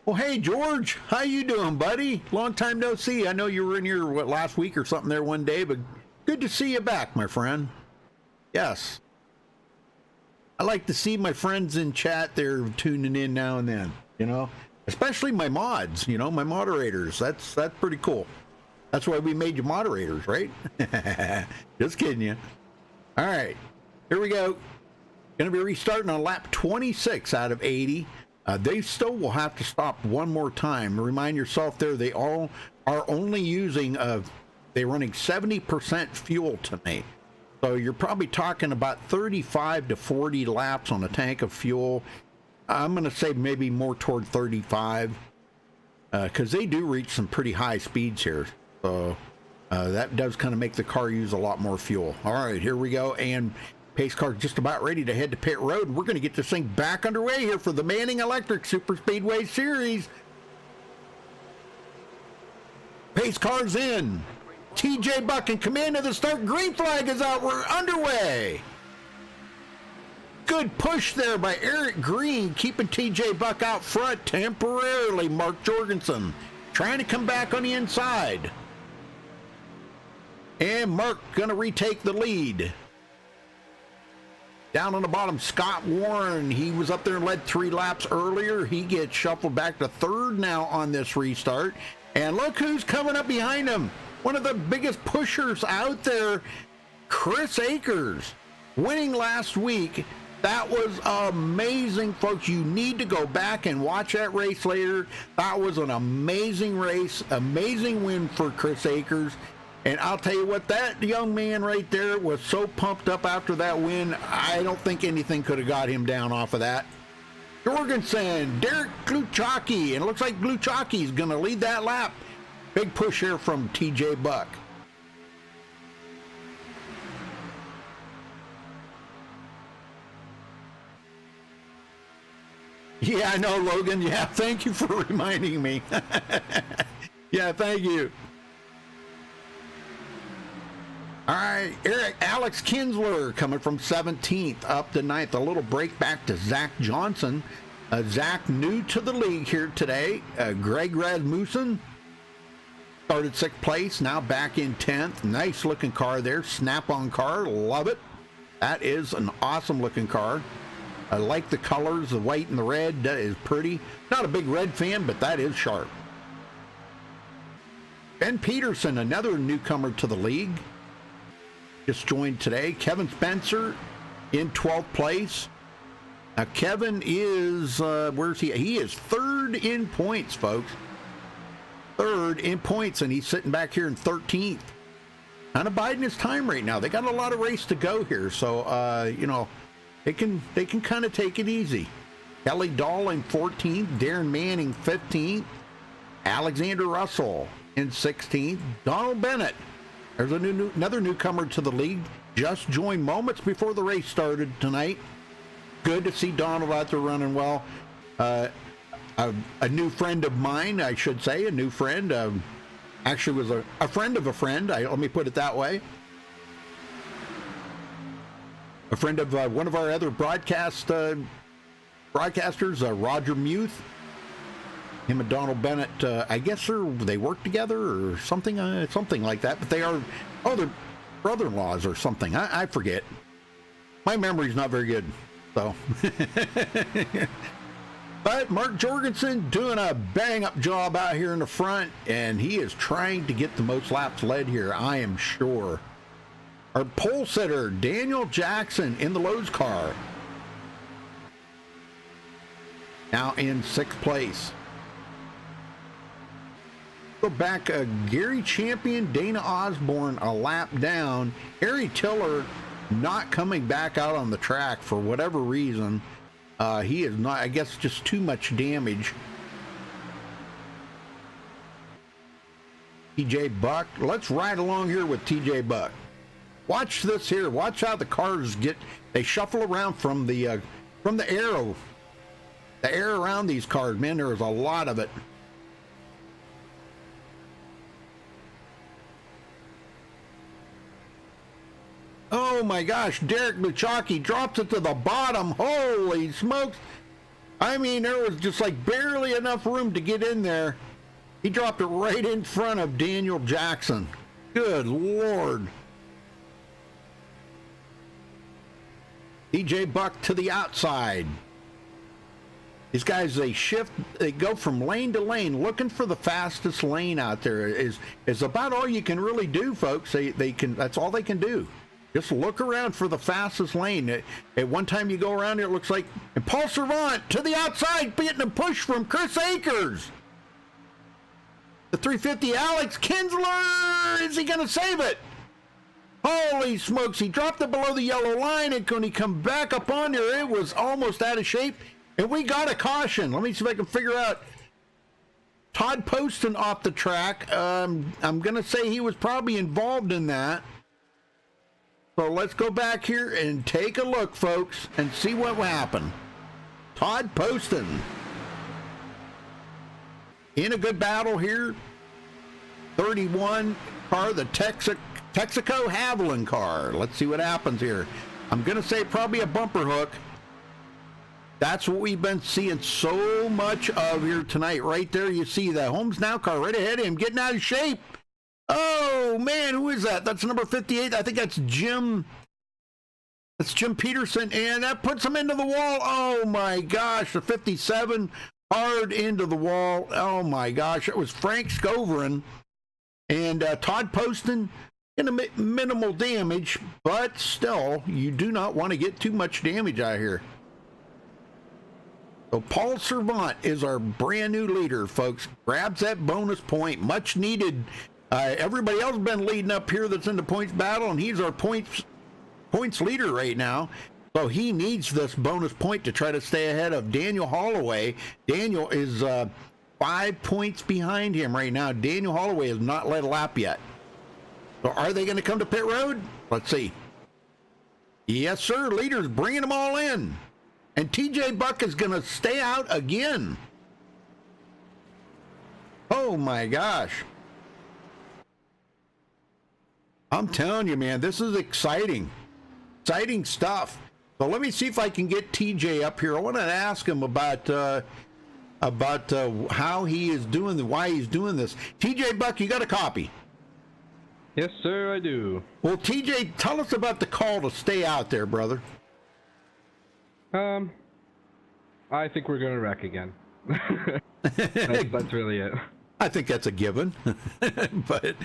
Well, hey, George, how you doing, buddy? Long time no see. I know you were in here, last week or something there one day, but good to see you back, my friend. Yes. I like to see my friends in chat. They're tuning in now and then, especially my mods, my moderators. That's pretty cool. That's why we made you moderators, right? Just kidding you. All right, here we go. Going to be restarting on lap 26 out of 80. They still will have to stop one more time. Remind yourself there, they all are only using, they're running 70% fuel tonight. So you're probably talking about 35 to 40 laps on a tank of fuel. I'm going to say maybe more toward 35 because they do reach some pretty high speeds here. So that does kind of make the car use a lot more fuel. All right, here we go. And pace car just about ready to head to pit road. We're going to get this thing back underway here for the Manning Electric Super Speedway Series. Pace car's in. TJ Buck in command of the start. Green flag is out. We're underway. Good push there by Eric Green, keeping TJ Buck out front temporarily. Mark Jorgensen trying to come back on the inside. And Mark going to retake the lead. Down on the bottom, Scott Warren. He was up there and led 3 laps earlier. He gets shuffled back to third now on this restart. And look who's coming up behind him. One of the biggest pushers out there, Chris Akers, winning last week. That was amazing, folks. You need to go back and watch that race later. That was an amazing race, amazing win for Chris Akers. And I'll tell you what, that young man right there was so pumped up after that win. I don't think anything could have got him down off of that. Jorgensen, Derek Gluchaki, and it looks like Gluchaki's going to lead that lap. Big push here from TJ Buck. Yeah, I know, Logan. Yeah, thank you for reminding me. Yeah, thank you. All right, Alex Kinsler coming from 17th up to 9th. A little break back to Zach Johnson. Zach new to the league here today. Greg Rasmussen started 6th place, now back in 10th. Nice looking car there. Snap-on car. Love it. That is an awesome looking car. I like the colors. The white and the red is pretty. Not a big red fan, but that is sharp. Ben Peterson, another newcomer to the league. Just joined today. Kevin Spencer in 12th place. Now Kevin is, where's he? He is 3rd in points, folks. 3rd in points, and he's sitting back here in 13th. Kind of biding his time right now. They got a lot of race to go here, so you know, they can kind of take it easy. Kelly Dahl in 14th. Darren Manning 15th. Alexander Russell in 16th. Donald Bennett. There's another newcomer to the league. Just joined moments before the race started tonight. Good to see Donald out there running well. A new friend of mine, I should say, a new friend. Actually was a friend of a friend. Let me put it that way. A friend of one of our other broadcasters, Roger Muth. Him and Donald Bennett, I guess they work together or something like that. But they are, they're brother-in-laws or something. I forget. My memory's not very good, so. But Mark Jorgensen doing a bang-up job out here in the front, and he is trying to get the most laps led here, I am sure. Our pole sitter, Daniel Jackson, in the Lowe's car. Now in 6th place. Go back, Gary Champion, Dana Osborne a lap down. Harry Tiller not coming back out on the track for whatever reason. He is not, I guess, just too much damage. TJ Buck, let's ride along here with TJ Buck. Watch this here. Watch how the cars they shuffle around from the air. The air around these cars, man, there is a lot of it. Oh my gosh, Derek Luchaki drops it to the bottom. Holy smokes. I mean, there was just like barely enough room to get in there. He dropped it right in front of Daniel Jackson. Good Lord. TJ Buck to the outside. These guys, they shift, they go from lane to lane, looking for the fastest lane out there is about all you can really do, folks. They can, that's all they can do. Just look around for the fastest lane. At one time you go around here, it looks like, and Paul Servant to the outside, getting a push from Chris Akers. The 350, Alex Kinsler, is he going to save it? Holy smokes, he dropped it below the yellow line, and when he come back up on there, it was almost out of shape, and we got a caution. Let me see if I can figure out. Todd Poston off the track. I'm going to say he was probably involved in that. So let's go back here and take a look, folks, and see what happened. Todd Poston in a good battle here. 31. car, the Texaco Haviland car. Let's see what happens here. I'm going to say probably a bumper hook. That's what we've been seeing so much of here tonight. Right there, you see the Holmes Now car right ahead of him, getting out of shape. Oh, man, who is that? That's number 58. I think that's Jim. That's Jim Peterson, and that puts him into the wall. Oh, my gosh, the 57 hard into the wall. Oh, my gosh, it was Frank Scoverin and Todd Poston in a minimal damage, but still, you do not want to get too much damage out here. So Paul Servant is our brand new leader, folks. Grabs that bonus point, much needed. Everybody else has been leading up here that's in the points battle, and he's our points leader right now. So he needs this bonus point to try to stay ahead of Daniel Holloway. Daniel is 5 points behind him right now. Daniel Holloway has not led a lap yet. So are they going to come to pit road? Let's see. Yes, sir. Leaders bringing them all in. And TJ Buck is going to stay out again. Oh, my gosh. I'm telling you, man, this is exciting. Exciting stuff. So let me see if I can get TJ up here. I want to ask him about how he is doing, why he's doing this. TJ Buck, you got a copy? Yes, sir, I do. Well, TJ, tell us about the call to stay out there, brother. I think we're going to wreck again. that's really it. I think that's a given. But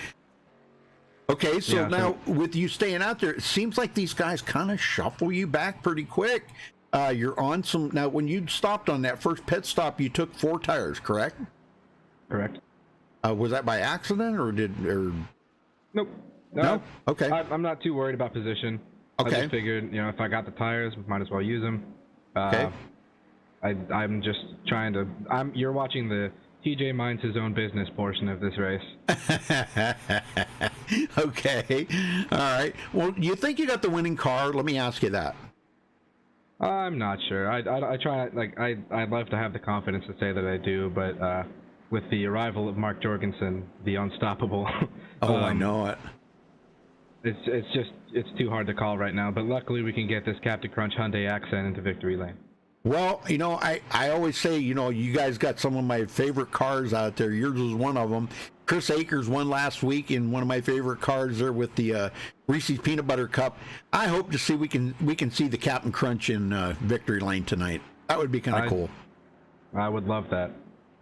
okay, so Yeah, now with you staying out there, it seems like these guys kind of shuffle you back pretty quick. You're on some now. When you stopped on that first pit stop, you took 4 tires, correct? Correct. Was that by accident or Nope. no? Okay. I'm not too worried about position. Okay. I just figured, if I got the tires, might as well use them. Okay. I'm just trying to. You're watching the TJ minds his own business portion of this race. Okay. All right. Well, you think you got the winning car? Let me ask you that. I'm not sure. I try, I'd love to have the confidence to say that I do, but with the arrival of Mark Jorgensen, the unstoppable. Oh, I know it. It's too hard to call right now, but luckily we can get this Captain Crunch Hyundai accent into victory lane. Well, I always say, you guys got some of my favorite cars out there. Yours was one of them. Chris Akers won last week in one of my favorite cars there with the Reese's Peanut Butter Cup. I hope to see we can see the Captain Crunch in victory lane tonight. That would be kind of cool. I would love that.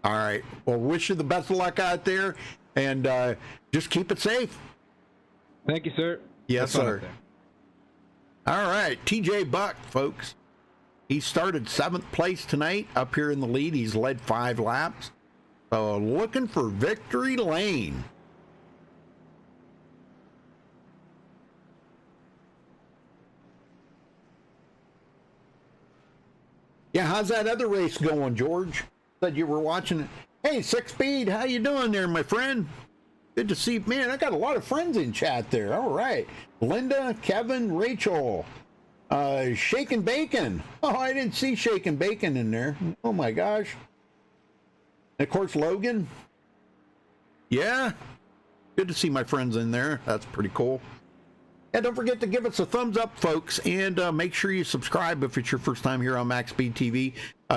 All right. Well, wish you the best of luck out there, and just keep it safe. Thank you, sir. Yes, Have fun sir. out there. All right, TJ Buck, folks. He started 7th place tonight up here in the lead. He's led 5 laps. So looking for victory lane. Yeah, how's that other race going, George? Said you were watching it. Hey, 6 Speed, how you doing there, my friend? Good to see. Man, I got a lot of friends in chat there. All right. Linda, Kevin, Rachel, Shakin' Bacon. Oh, I didn't see Shakin' Bacon in there. Oh, my gosh. And of course, Logan. Yeah. Good to see my friends in there. That's pretty cool. And don't forget to give us a thumbs up, folks, and make sure you subscribe if it's your first time here on MaxSpeedTV.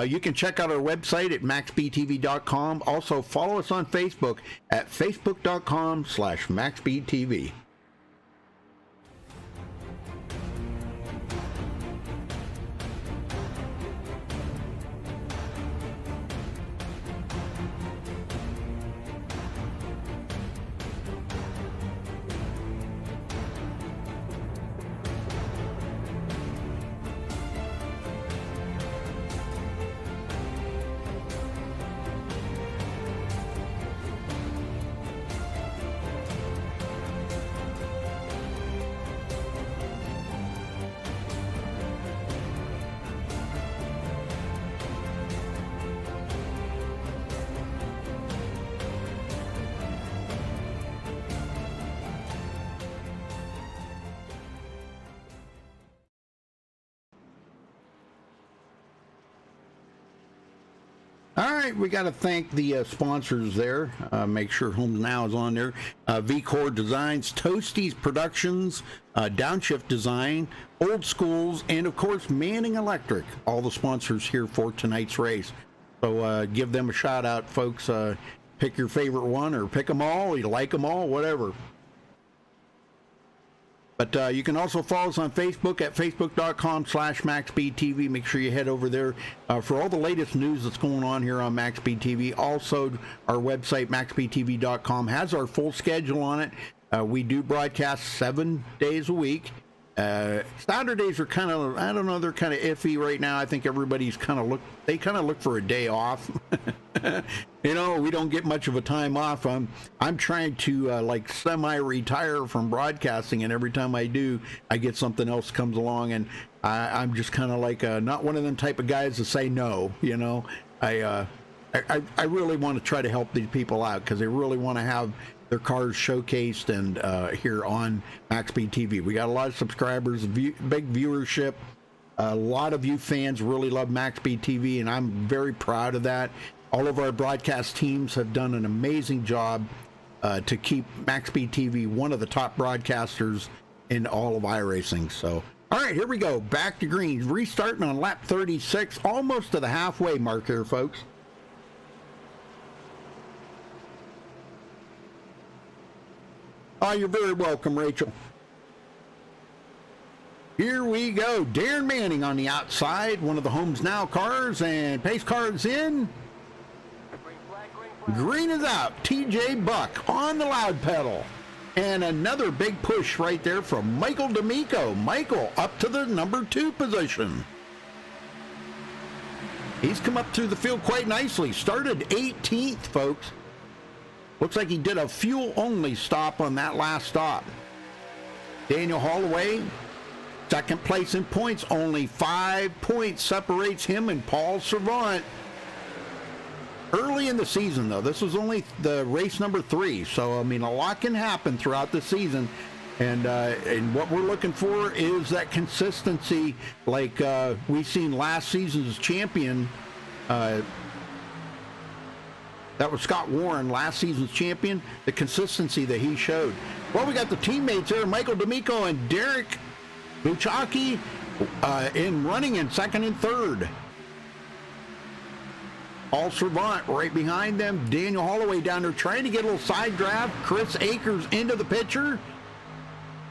You can check out our website at MaxSpeedTV.com. Also, follow us on Facebook at Facebook.com/MaxSpeedTV. right, we got to thank the sponsors there. Make sure Homes Now is on there. V-Core Designs, Toasties Productions, Downshift Design, Old Schools, and of course Manning Electric. All the sponsors here for tonight's race. So give them a shout out, folks. Pick your favorite one or pick them all. You like them all, whatever. But you can also follow us on Facebook at facebook.com/MaxSpeedTV. Make sure you head over there for all the latest news that's going on here on MaxSpeedTV. Also, our website, MaxSpeedTV.com, has our full schedule on it. We do broadcast 7 days a week. Saturdays are kind of, I don't know, they're kind of iffy right now. I think everybody's kind of look for a day off. You know, we don't get much of a time off. I'm trying to like semi-retire from broadcasting, and every time I do, I get something else comes along, and I'm just kind of like not one of them type of guys to say no. You know, I really want to try to help these people out because they really want to have their cars showcased and here on MaxSpeedTV. We got a lot of subscribers, big viewership. A lot of you fans really love MaxSpeedTV, and I'm very proud of that. All of our broadcast teams have done an amazing job to keep MaxSpeedTV one of the top broadcasters in all of iRacing. So, all right, here we go. Back to green. Restarting on lap 36, almost to the halfway mark here, folks. Oh, you're very welcome, Rachel. Here we go. Darren Manning on the outside, one of the Homes Now cars, and pace car's in. Green is out. TJ Buck on the loud pedal. And another big push right there from Michael D'Amico. Michael up to the number 2 position. He's come up through the field quite nicely. Started 18th, folks. Looks like he did a fuel-only stop on that last stop. Daniel Holloway, second place in points. Only 5 points separates him and Paul Servant. Early in the season, though. This was only the race number 3. So, I mean, a lot can happen throughout the season. And what we're looking for is that consistency like we've seen last season's champion. That was Scott Warren, last season's champion, the consistency that he showed. Well, we got the teammates here, Michael D'Amico and Derek Buchacki in running in second and third. Paul Servant right behind them. Daniel Holloway down there trying to get a little side draft. Chris Akers into the picture.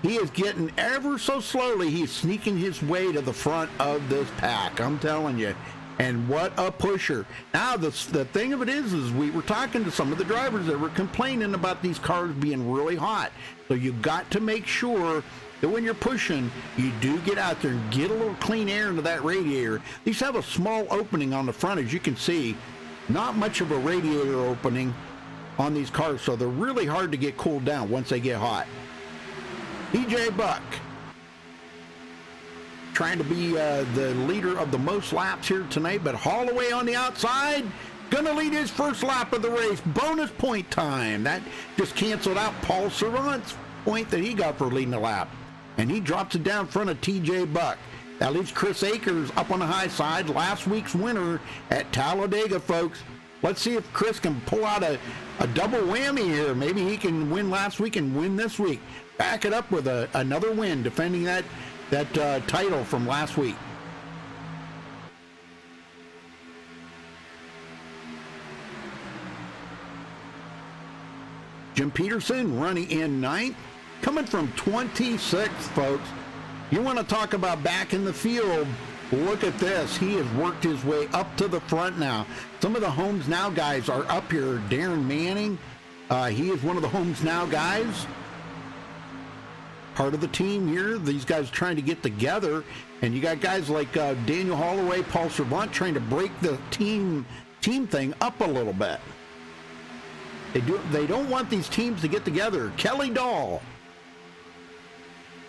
He is getting ever so slowly. He's sneaking his way to the front of this pack. I'm telling you. And what a pusher. Now, the thing of it is we were talking to some of the drivers that were complaining about these cars being really hot. So you got to make sure that when you're pushing, you do get out there and get a little clean air into that radiator. These have a small opening on the front, as you can see. Not much of a radiator opening on these cars, so they're really hard to get cooled down once they get hot. TJ Buck trying to be the leader of the most laps here tonight, but Holloway on the outside, gonna lead his first lap of the race. Bonus point time. That just canceled out Paul Servant's point that he got for leading the lap. And he drops it down in front of TJ Buck. That leaves Chris Akers up on the high side, last week's winner at Talladega, folks. Let's see if Chris can pull out a double whammy here. Maybe he can win last week and win this week. Back it up with another win, defending that title from last week. Jim Peterson running in 9th, coming from 26th, folks. You want to talk about back in the field, look at this. He has worked his way up to the front now. Some of the Homes Now guys are up here. Darren Manning, he is one of the Homes Now guys. Part of the team here. These guys trying to get together, and you got guys like Daniel Holloway, Paul Servant trying to break the team thing up a little bit. They don't want these teams to get together. Kelly Dahl,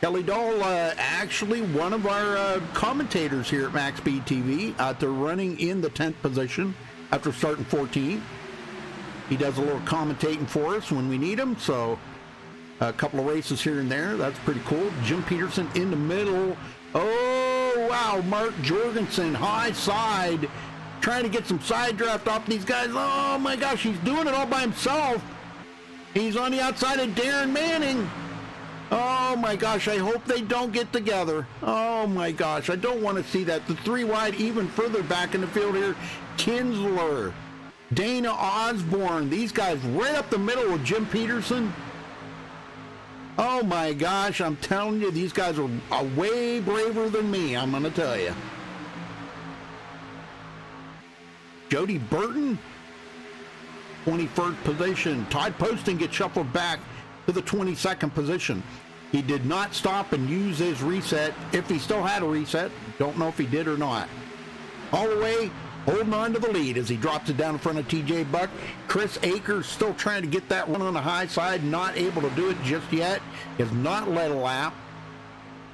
actually one of our commentators here at MaxSpeedTV, out there running in the 10th position after starting 14th. He does a little commentating for us when we need him, so a couple of races here and there. That's pretty cool. Jim Peterson in the middle. Oh, wow. Mark Jorgensen, high side. trying to get some side draft off these guys. Oh my gosh, he's doing it all by himself. He's on the outside of Darren Manning. Oh my gosh, I hope they don't get together. Oh my gosh, I don't want to see that. The 3 wide even further back in the field here. Kinsler, Dana Osborne, these guys right up the middle with Jim Peterson. Oh my gosh, I'm telling you, these guys are way braver than me, I'm going to tell you. Jody Burton, 21st position. Todd Poston gets shuffled back to the 22nd position. He did not stop and use his reset. If he still had a reset, don't know if he did or not. Holloway holding on to the lead as he drops it down in front of TJ Buck. Chris Akers still trying to get that one on the high side, not able to do it just yet. Has not led a lap.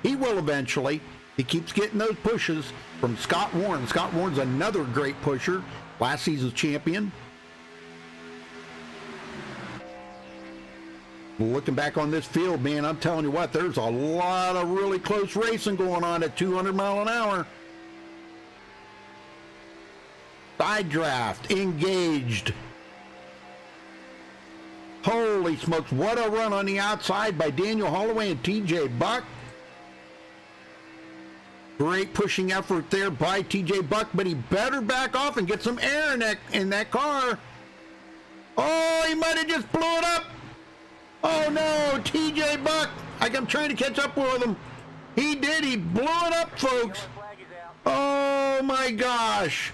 He will eventually. He keeps getting those pushes from Scott Warren. Scott Warren's another great pusher, last season's champion. Looking back on this field, man, I'm telling you what, there's a lot of really close racing going on at 200 mile an hour. Side draft, engaged. Holy smokes, what a run on the outside by Daniel Holloway and TJ Buck. Great pushing effort there by TJ Buck, but he better back off and get some air in that car. Oh, he might have just blew it up. Oh no, TJ Buck. I'm trying to catch up with him. He did. He blew it up, folks. Oh my gosh.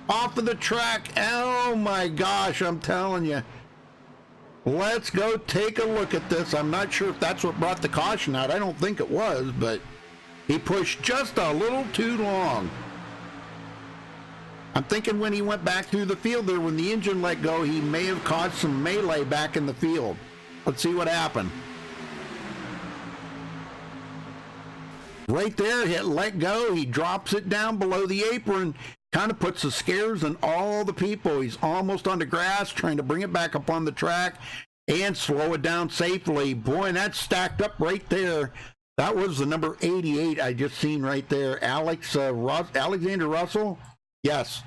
Off of the track. Oh my gosh, I'm telling you. Let's go take a look at this. I'm not sure if that's what brought the caution out. I don't think it was, but he pushed just a little too long. I'm thinking when he went back through the field there, when the engine let go, he may have caused some melee back in the field. Let's see what happened. Right there, hit let go. He drops it down below the apron. Kind of puts the scares in all the people. He's almost on the grass, trying to bring it back up on the track and slow it down safely. Boy, and that's stacked up right there. That was the number 88 I just seen right there. Alexander Russell? Yes.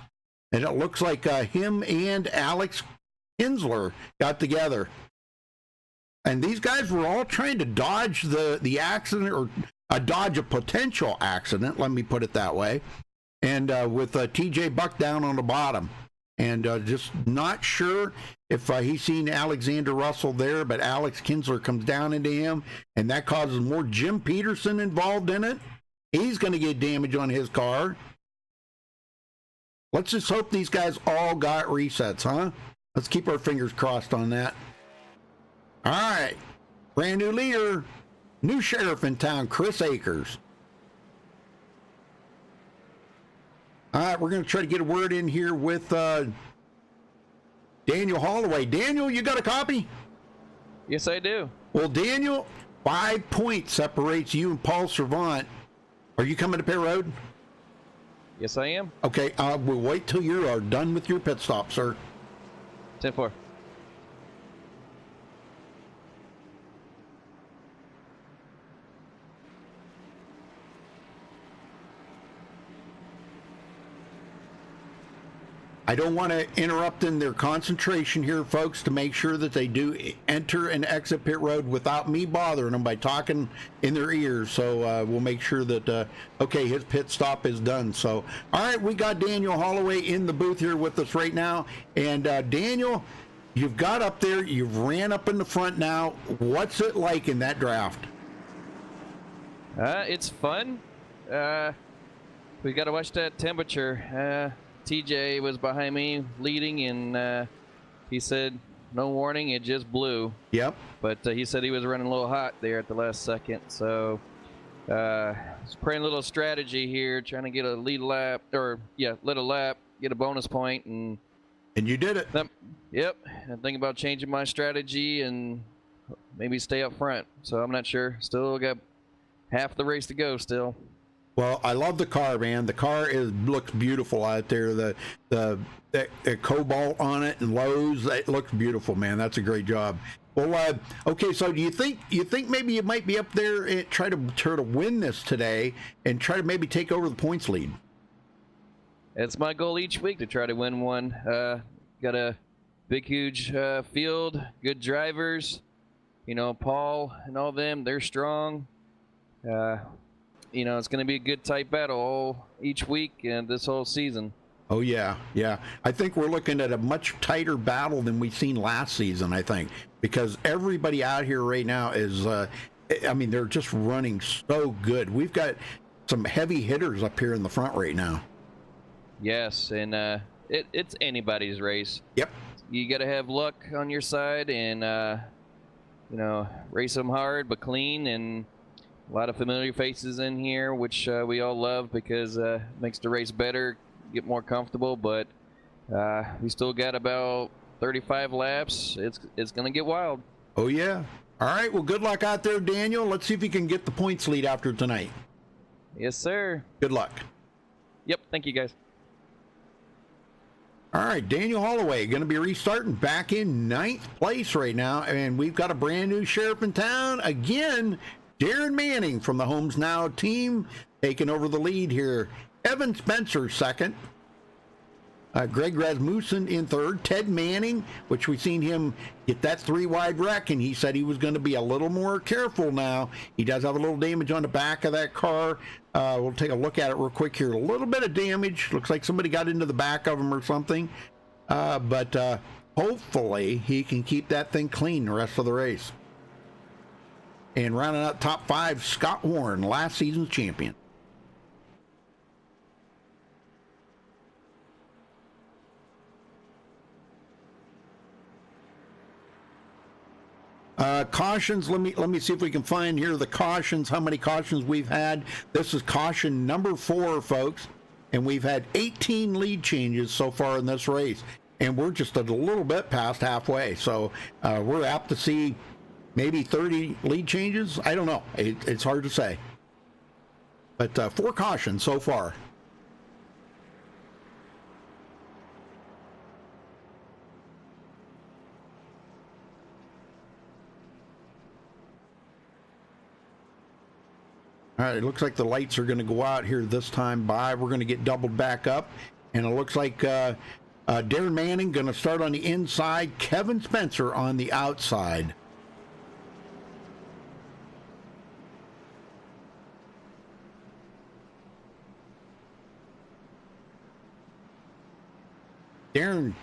And it looks like him and Alex Kinsler got together. And these guys were all trying to dodge the accident, or dodge a potential accident, let me put it that way. And with TJ Buck down on the bottom. And just not sure if he's seen Alexander Russell there, but Alex Kinsler comes down into him, and that causes more Jim Peterson involved in it. He's going to get damage on his car. Let's just hope these guys all got resets, huh? Let's keep our fingers crossed on that. All right. Brand new leader, new sheriff in town, Chris Akers. All right, we're going to try to get a word in here with Daniel Holloway. Daniel, you got a copy? Yes, I do. Well, Daniel, 5 points separates you and Paul Servant. Are you coming to pit road? Yes, I am. Okay, we'll wait till you are done with your pit stop, sir. 10-4. I don't want to interrupt in their concentration here, folks, to make sure that they do enter and exit pit road without me bothering them by talking in their ears. So we'll make sure that, okay, his pit stop is done. So, all right, we got Daniel Holloway in the booth here with us right now. And Daniel, you've got up there, you've ran up in the front now. What's it like in that draft? It's fun. We got to watch that temperature. TJ was behind me leading, and he said no warning, it just blew. Yep. But he said he was running a little hot there at the last second, so just playing a little strategy here, trying to get a lead lap, or lead a lap, get a bonus point, and you did it. Yep. And thinking about changing my strategy and maybe stay up front. So I'm not sure. Still got half the race to go still. Well, I love the car, man. The car looks beautiful out there. The cobalt on it and lows, it looks beautiful, man. That's a great job. Well, okay. So do you think maybe you might be up there and try to win this today and try to maybe take over the points lead? it's my goal each week to try to win one. Got a big, huge field, good drivers. You know, Paul and all them, they're strong. You know, it's going to be a good tight battle each week and this whole season. Oh, yeah. I think we're looking at a much tighter battle than we've seen last season, I think, because everybody out here right now is, they're just running so good. We've got some heavy hitters up here in the front right now. Yes, and it's anybody's race. Yep. You got to have luck on your side and, race them hard but clean, and a lot of familiar faces in here, which we all love because makes the race better, get more comfortable, but we still got about 35 laps. It's going to get wild. Oh, yeah. All right, well, good luck out there, Daniel. Let's see if you can get the points lead after tonight. Yes, sir. Good luck. Yep, thank you, guys. All right, Daniel Holloway going to be restarting back in 9th place right now, and we've got a brand new sheriff in town. Again, Darren Manning from the Homes Now team taking over the lead here. Evan Spencer second. Greg Rasmussen in third. Ted Manning, which we've seen him get that 3-wide wreck, and he said he was going to be a little more careful now. He does have a little damage on the back of that car. We'll take a look at it real quick here. A little bit of damage. Looks like somebody got into the back of him or something. But hopefully he can keep that thing clean the rest of the race. And rounding out top 5, Scott Warren, last season's champion. Cautions, let me see if we can find here the cautions, how many cautions we've had. This is caution number 4, folks, and we've had 18 lead changes so far in this race, and we're just a little bit past halfway, so we're apt to see maybe 30 lead changes. I don't know, it's hard to say, but 4 cautions so far. All right, it looks like the lights are going to go out here this time by. We're going to get doubled back up. And it looks like Darren Manning going to start on the inside, Kevin Spencer on the outside. Darren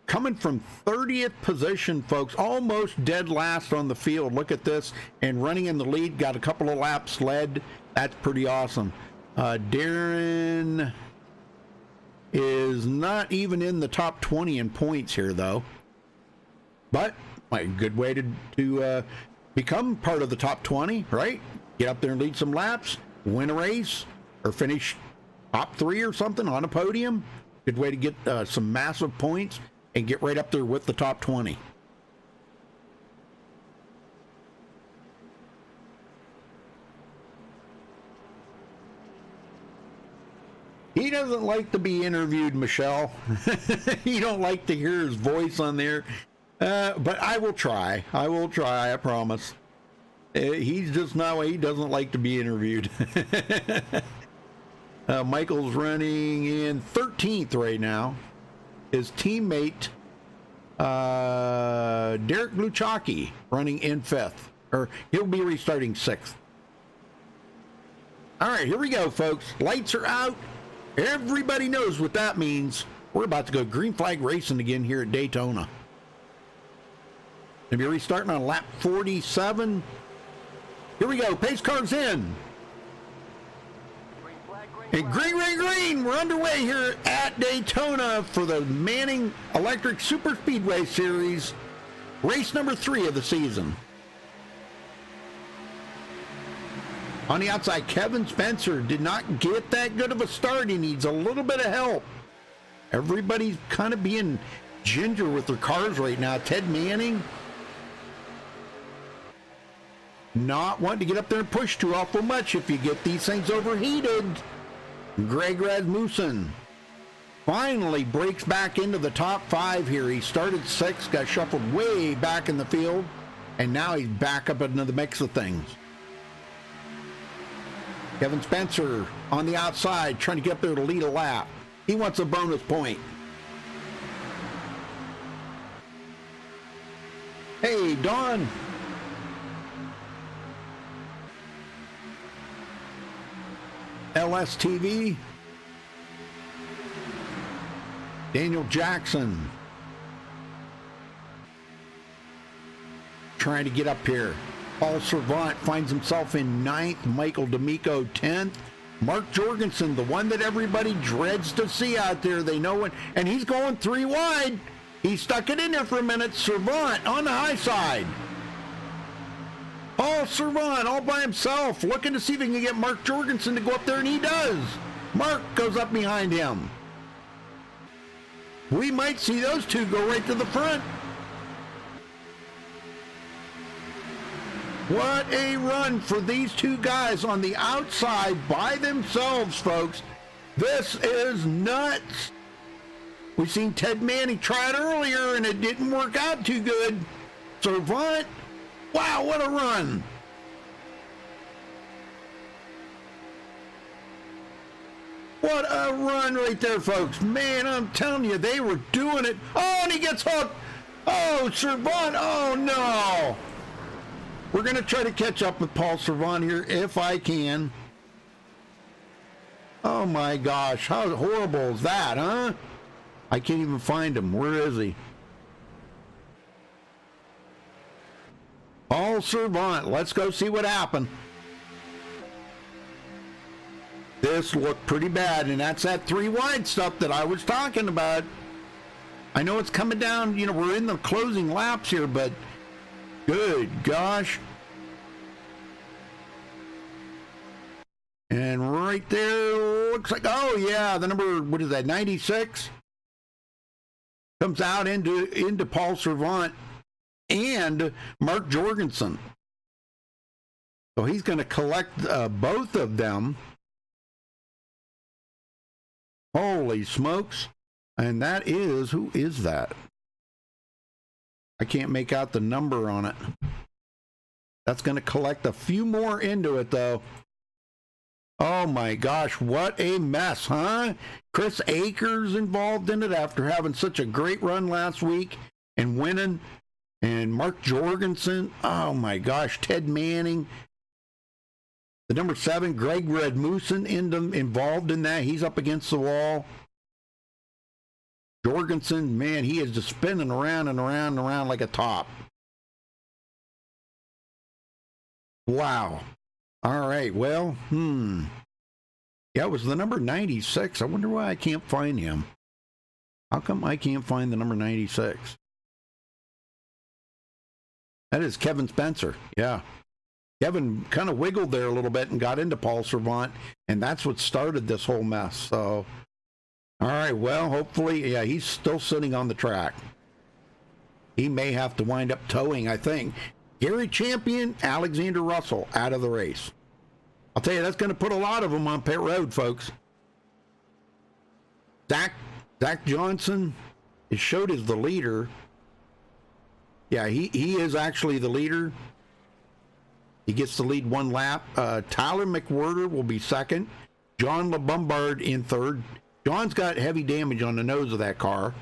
coming from 30th position, folks, almost dead last on the field. Look at this, and running in the lead, got a couple of laps led. That's pretty awesome. Darren is not even in the top 20 in points here, though. But a good way to become part of the top 20, right? Get up there and lead some laps, win a race, or finish top 3 or something on a podium. Good way to get some massive points and get right up there with the top 20. He doesn't like to be interviewed, Michelle. He don't like to hear his voice on there. But I will try. I promise. He's just not, he doesn't like to be interviewed. Michael's running in 13th right now. His teammate, Derek Luchaki, running in 5th. Or he'll be restarting 6th. All right, here we go, folks. Lights are out. Everybody knows what that means. We're about to go green flag racing again here at Daytona. Gonna be restarting on lap 47. Here we go. Pace car's in. And green, we're underway here at Daytona for the Manning Electric Super Speedway Series, race number 3 of the season. On the outside, Kevin Spencer did not get that good of a start. He needs a little bit of help. Everybody's kind of being ginger with their cars right now. Ted Manning not wanting to get up there and push too awful much if you get these things overheated. Greg Rasmussen finally breaks back into the top 5 here. He started 6th, got shuffled way back in the field, and now he's back up into the mix of things. Kevin Spencer on the outside trying to get up there to lead a lap. He wants a bonus point. Hey, Don. LSTV. Daniel Jackson. Trying to get up here. Paul Servant finds himself in 9th. Michael D'Amico 10th. Mark Jorgensen, the one that everybody dreads to see out there. They know it. And he's going 3 wide. He stuck it in there for a minute. Servant on the high side. Paul Servant all by himself, looking to see if he can get Mark Jorgensen to go up there, and he does. Mark goes up behind him. We might see those two go right to the front. What a run for these two guys on the outside by themselves, folks. This is nuts. We've seen Ted Manning try it earlier, and it didn't work out too good. Servant, wow, what a run. What a run right there, folks. Man, I'm telling you, they were doing it. Oh, and he gets hooked. Oh, Servant, oh no. We're going to try to catch up with Paul Servant here if I can. Oh my gosh, how horrible is that, huh? I can't even find him. Where is he? Paul Servant, let's go see what happened. This looked pretty bad, and that's that 3 wide stuff that I was talking about. I know it's coming down, you know, we're in the closing laps here, but good gosh. And right there, looks like, oh yeah, the number, what is that, 96? Comes out into Paul Servant and Mark Jorgensen. So he's going to collect both of them. Holy smokes. And that is, who is that? I can't make out the number on it. That's going to collect a few more into it, though. Oh my gosh, what a mess, huh? Chris Akers involved in it after having such a great run last week and winning. And Mark Jorgensen, oh my gosh, Ted Manning. The number 7, Greg Redmussen, involved in that. He's up against the wall. Jorgensen, man, he is just spinning around and around and around like a top. Wow. All right, well, yeah, it was the number 96. I wonder why I can't find him. How come I can't find the number 96? That is Kevin Spencer, yeah. Kevin kind of wiggled there a little bit and got into Paul Servant, and that's what started this whole mess. So, all right, well, hopefully, yeah, he's still sitting on the track. He may have to wind up towing, I think. Gary Champion, Alexander Russell out of the race. I'll tell you, that's going to put a lot of them on pit road, folks. Zach Johnson is showed as the leader. Yeah, he is actually the leader. He gets to lead 1 lap. Tyler McWhirter will be 2nd. John LeBombard in 3rd. John's got heavy damage on the nose of that car.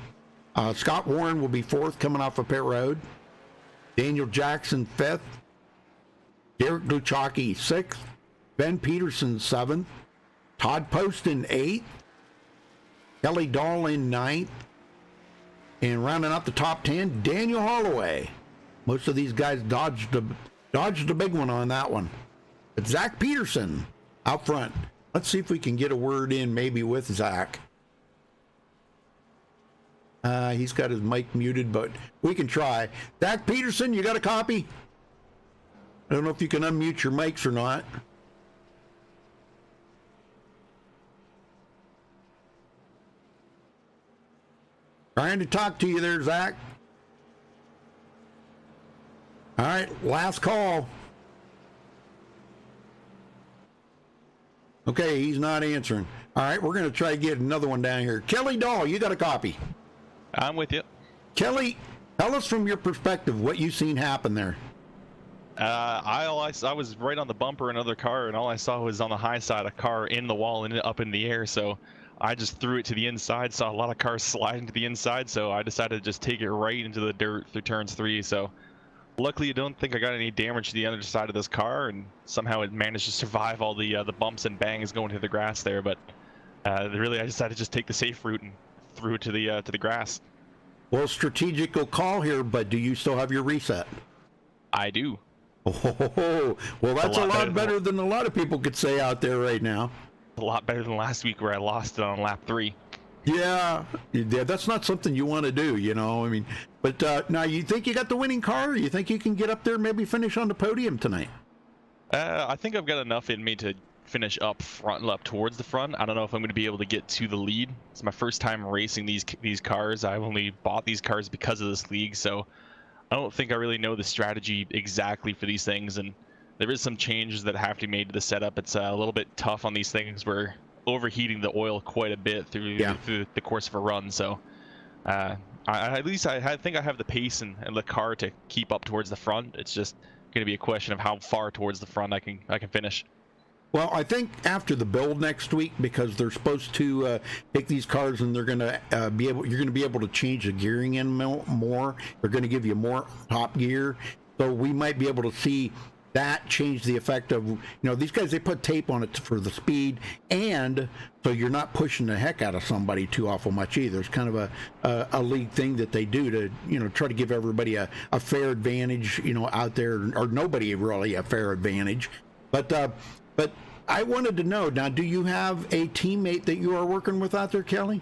Scott Warren will be 4th coming off of pit road. Daniel Jackson 5th. Derek Luchacki 6th. Ben Peterson 7th. Todd Poston 8th. Kelly Dahl in 9th. And rounding out the top 10, Daniel Holloway. Most of these guys dodged a big one on that one. But Zach Peterson out front. Let's see if we can get a word in maybe with Zach. He's got his mic muted, but we can try. Zach Peterson, you got a copy? I don't know if you can unmute your mics or not. Trying to talk to you there, Zach. All right, last call. Okay, he's not answering. All right, we're going to try to get another one down here. Kelly Dahl, you got a copy? I'm with you. Kelly, tell us from your perspective what you've seen happen there. I was right on the bumper, another car, and all I saw was on the high side a car in the wall and up in the air. So I just threw it to the inside, saw a lot of cars sliding to the inside, so I decided to just take it right into the dirt through turns 3. So luckily, I don't think I got any damage to the other side of this car, and somehow it managed to survive all the bumps and bangs going to the grass there. But really, I decided to just take the safe route and threw it to the grass. Well, strategical call here, but do you still have your reset? I do. Oh, well, that's a lot better than a lot of people could say out there right now. A lot better than last week where I lost it on lap 3. Yeah, that's not something you want to do, you know. I mean, but now you think you got the winning car? Or you think you can get up there, maybe finish on the podium tonight? I think I've got enough in me to finish up towards the front. I don't know if I'm going to be able to get to the lead. It's my first time racing these cars. I've only bought these cars because of this league, so I don't think I really know the strategy exactly for these things, and there is some changes that have to be made to the setup. It's a little bit tough on these things. We're overheating the oil quite a bit through the course of a run, so I think I have the pace and the car to keep up towards the front. It's just going to be a question of how far towards the front I can finish. Well, I think after the build next week, because they're supposed to take these cars and they're going to you're going to be able to change the gearing in more. They're going to give you more top gear, so we might be able to see that change the effect of, you know, these guys, they put tape on it for the speed, and so you're not pushing the heck out of somebody too awful much either. It's kind of a league thing that they do to, you know, try to give everybody a fair advantage, you know, out there, or nobody really a fair advantage. But I wanted to know, now, do you have a teammate that you are working with out there, Kelly?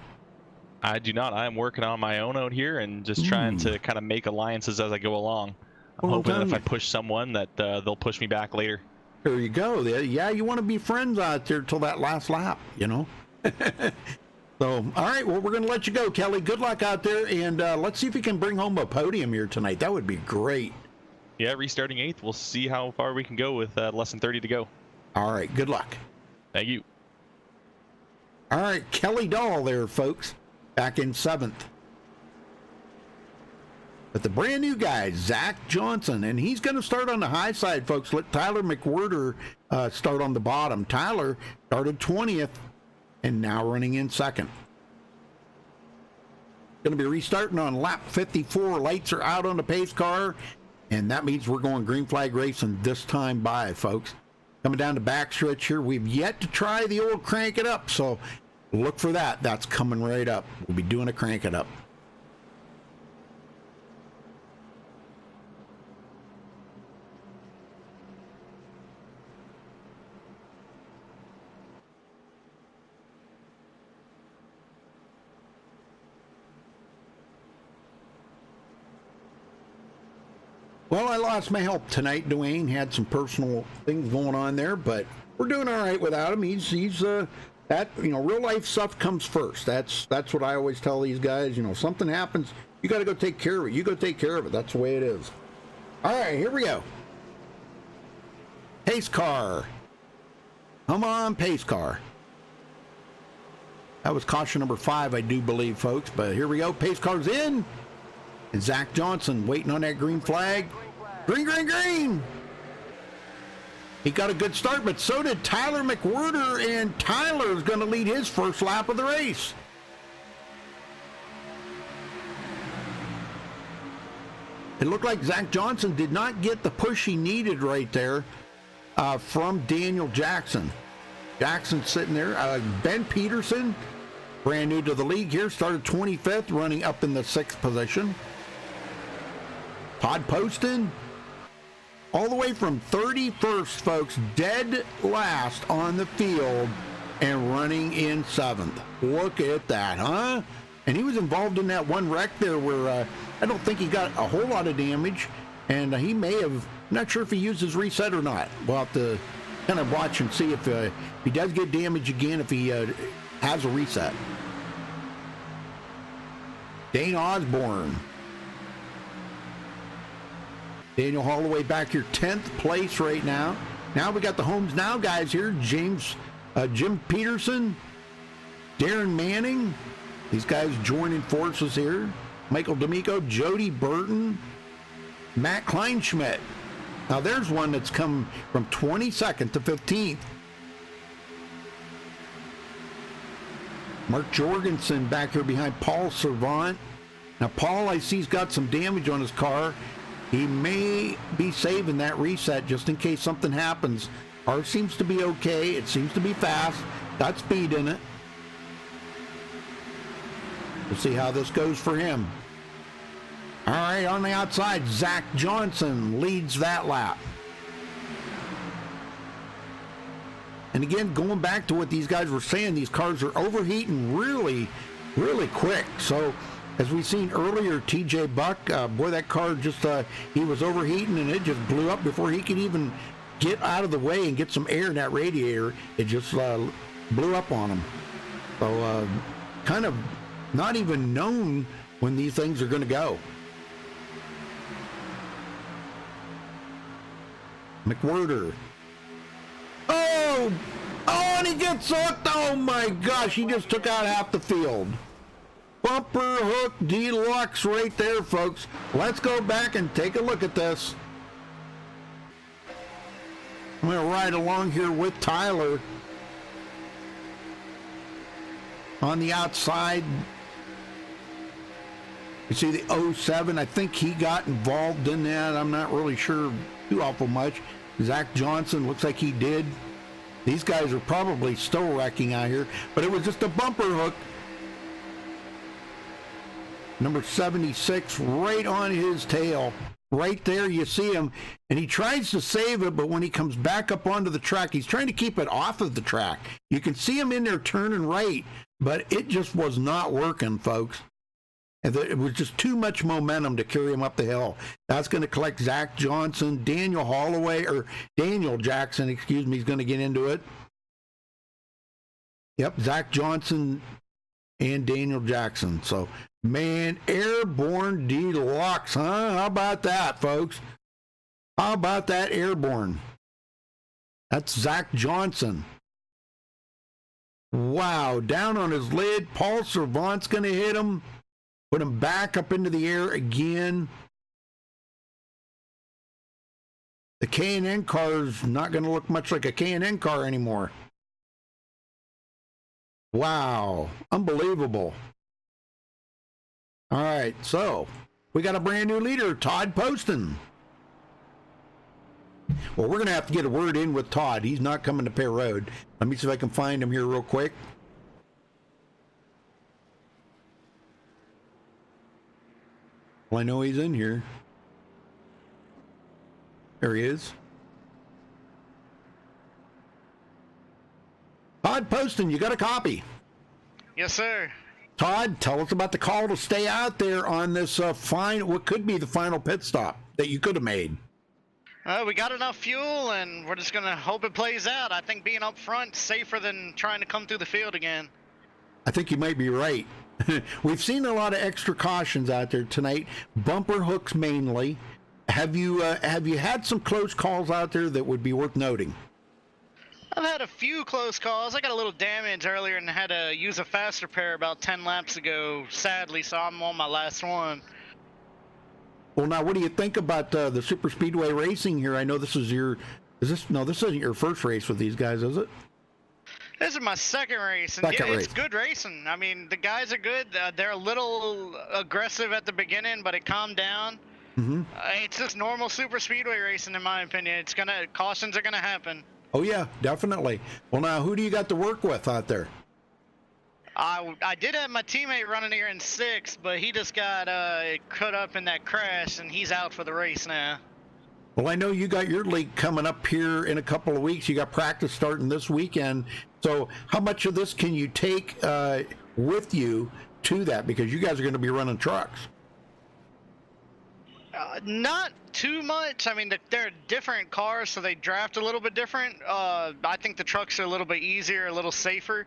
I do not. I am working on my own out here and just trying to kind of make alliances as I go along. I'm hoping that if I push someone that they'll push me back later. There you go. Yeah, you want to be friends out there till that last lap, you know? So, all right, well, we're going to let you go, Kelly. Good luck out there, and let's see if you can bring home a podium here tonight. That would be great. Yeah, restarting 8th. We'll see how far we can go with less than 30 to go. All right, good luck. Thank you. All right, Kelly Dahl there, folks, back in 7th. But the brand new guy, Zach Johnson, and he's going to start on the high side, folks. Let Tyler McWhirter start on the bottom. Tyler started 20th and now running in 2nd. Going to be restarting on lap 54. Lights are out on the pace car, and that means we're going green flag racing this time by, folks. Coming down the backstretch here, we've yet to try the old crank it up, so look for that. That's coming right up. We'll be doing a crank it up. Well, I lost my help tonight. Dwayne had some personal things going on there, but we're doing all right without him. He's that, you know, real life stuff comes first. That's what I always tell these guys. You know, something happens, you got to go take care of it. You go take care of it. That's the way it is. All right, here we go. Pace car. Come on, pace car. That was caution number 5, I do believe, folks. But here we go. Pace car's in. And Zach Johnson waiting on that green flag. Green, green, green. He got a good start, but so did Tyler McWhirter, and Tyler is going to lead his first lap of the race. It looked like Zach Johnson did not get the push he needed right there from Daniel Jackson. Jackson sitting there. Ben Peterson, brand new to the league here, started 25th, running up in the 6th position. Todd Poston, all the way from 31st, folks, dead last on the field and running in 7th. Look at that, huh? And he was involved in that one wreck there where I don't think he got a whole lot of damage, and he may have, not sure if he used his reset or not. We'll have to kind of watch and see if he does get damage again, if he has a reset. Dane Osborne. Daniel Holloway back here, 10th place right now. Now we got the Homes Now guys here. Jim Peterson, Darren Manning. These guys joining forces here. Michael D'Amico, Jody Burton, Matt Kleinschmidt. Now there's one that's come from 22nd to 15th. Mark Jorgensen back here behind Paul Servant. Now, Paul, I see, he's got some damage on his car. He may be saving that reset just in case something happens. Ours seems to be okay. It seems to be fast. Got speed in it. We'll see how this goes for him. All right, on the outside, Zach Johnson leads that lap. And again, going back to what these guys were saying, these cars are overheating really, really quick. So, as we've seen earlier, TJ Buck, boy, that car just, he was overheating and it just blew up before he could even get out of the way and get some air in that radiator. It just blew up on him. So, kind of not even known when these things are going to go. McWhirter. Oh, and he gets hooked. Oh my gosh, he just took out half the field. Bumper hook deluxe right there, folks. Let's go back and take a look at this. I'm going to ride along here with Tyler on the outside. You see the 07, I think he got involved in that. I'm not really sure too awful much. Zach Johnson looks like he did. These guys are probably still wrecking out here, but it was just a bumper hook. Number 76 right on his tail. Right there, you see him, and he tries to save it, but when he comes back up onto the track, he's trying to keep it off of the track. You can see him in there turning right, but it just was not working, folks. And it was just too much momentum to carry him up the hill. That's going to collect Zach Johnson, Daniel Holloway, or Daniel Jackson, excuse me, he's going to get into it. Yep, Zach Johnson and Daniel Jackson. So, man, Airborne Deluxe, huh? How about that, folks? How about that Airborne? That's Zach Johnson. Wow, down on his lid. Paul Servant's going to hit him. Put him back up into the air again. The K&N car's not going to look much like a K&N car anymore. Wow, unbelievable. All right, so we got a brand new leader, Todd Poston. Well, we're going to have to get a word in with Todd. He's not coming to Pear Road. Let me see if I can find him here real quick. Well, I know he's in here. There he is. Todd Poston, you got a copy? Yes, sir. Todd, tell us about the call to stay out there on this what could be the final pit stop that you could have made. We got enough fuel, and we're just going to hope it plays out. I think being up front is safer than trying to come through the field again. I think you might be right. We've seen a lot of extra cautions out there tonight, bumper hooks mainly. Have you had some close calls out there that would be worth noting? I've had a few close calls. I got a little damage earlier and had to use a fast repair about 10 laps ago, sadly, so I'm on my last one. Well, now, what do you think about the Super Speedway racing here? I know this is this isn't your first race with these guys, is it? This is my second race, and it's good racing. I mean, the guys are good. They're a little aggressive at the beginning, but it calmed down. Mm-hmm. It's just normal super speedway racing, in my opinion. Cautions are gonna happen. Oh yeah, definitely. Well, now, who do you got to work with out there? I did have my teammate running here in 6th, but he just got caught up in that crash, and he's out for the race now. Well, I know you got your league coming up here in a couple of weeks. You got practice starting this weekend. So how much of this can you take with you to that? Because you guys are going to be running trucks. Not too much. I mean, they're different cars, so they draft a little bit different. I think the trucks are a little bit easier, a little safer.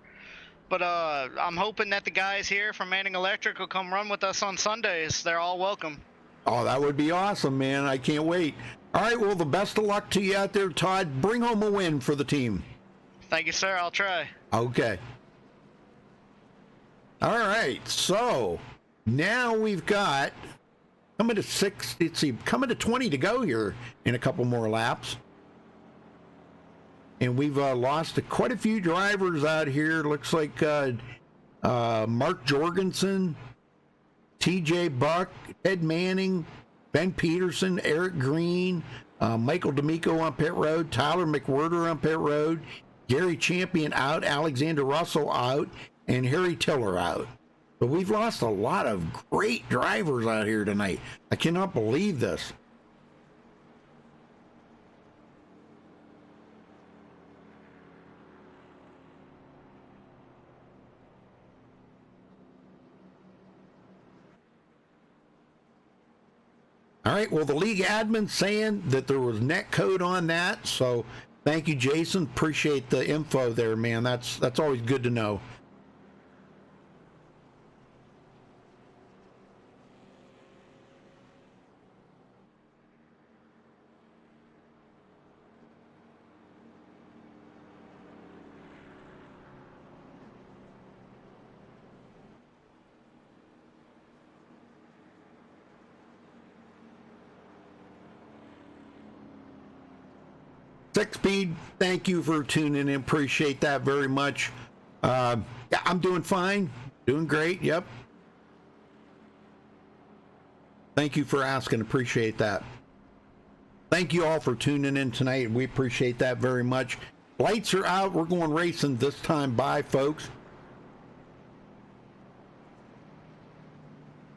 But I'm hoping that the guys here from Manning Electric will come run with us on Sundays. They're all welcome. Oh, that would be awesome, man. I can't wait. All right, well, the best of luck to you out there, Todd. Bring home a win for the team. Thank you, sir. I'll try. Okay. All right, so now we've got coming to 20 to go here in a couple more laps. And we've lost quite a few drivers out here. Looks like Mark Jorgensen, TJ Buck, Ed Manning, Ben Peterson, Eric Green, Michael D'Amico on pit road, Tyler McWhirter on pit road, Gary Champion out, Alexander Russell out, and Harry Tiller out. But we've lost a lot of great drivers out here tonight. I cannot believe this. All right, well, the league admin's saying that there was net code on that, so thank you, Jason. Appreciate the info there, man. That's always good to know. Six Speed, thank you for tuning in. Appreciate that very much. Yeah, I'm doing fine. Doing great. Yep. Thank you for asking. Appreciate that. Thank you all for tuning in tonight. We appreciate that very much. Lights are out. We're going racing this time. Bye, folks.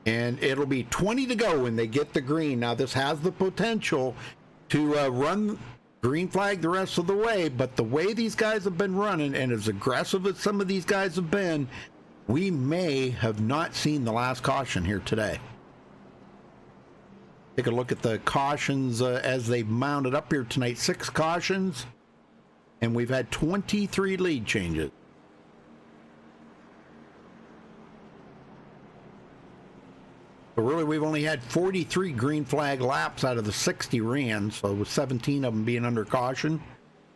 And it'll be 20 to go when they get the green. Now, this has the potential to run green flag the rest of the way, but the way these guys have been running and as aggressive as some of these guys have been, we may have not seen the last caution here today. Take a look at the cautions as they've mounted up here tonight. 6 cautions, and we've had 23 lead changes. But really, we've only had 43 green flag laps out of the 60 ran, so with 17 of them being under caution.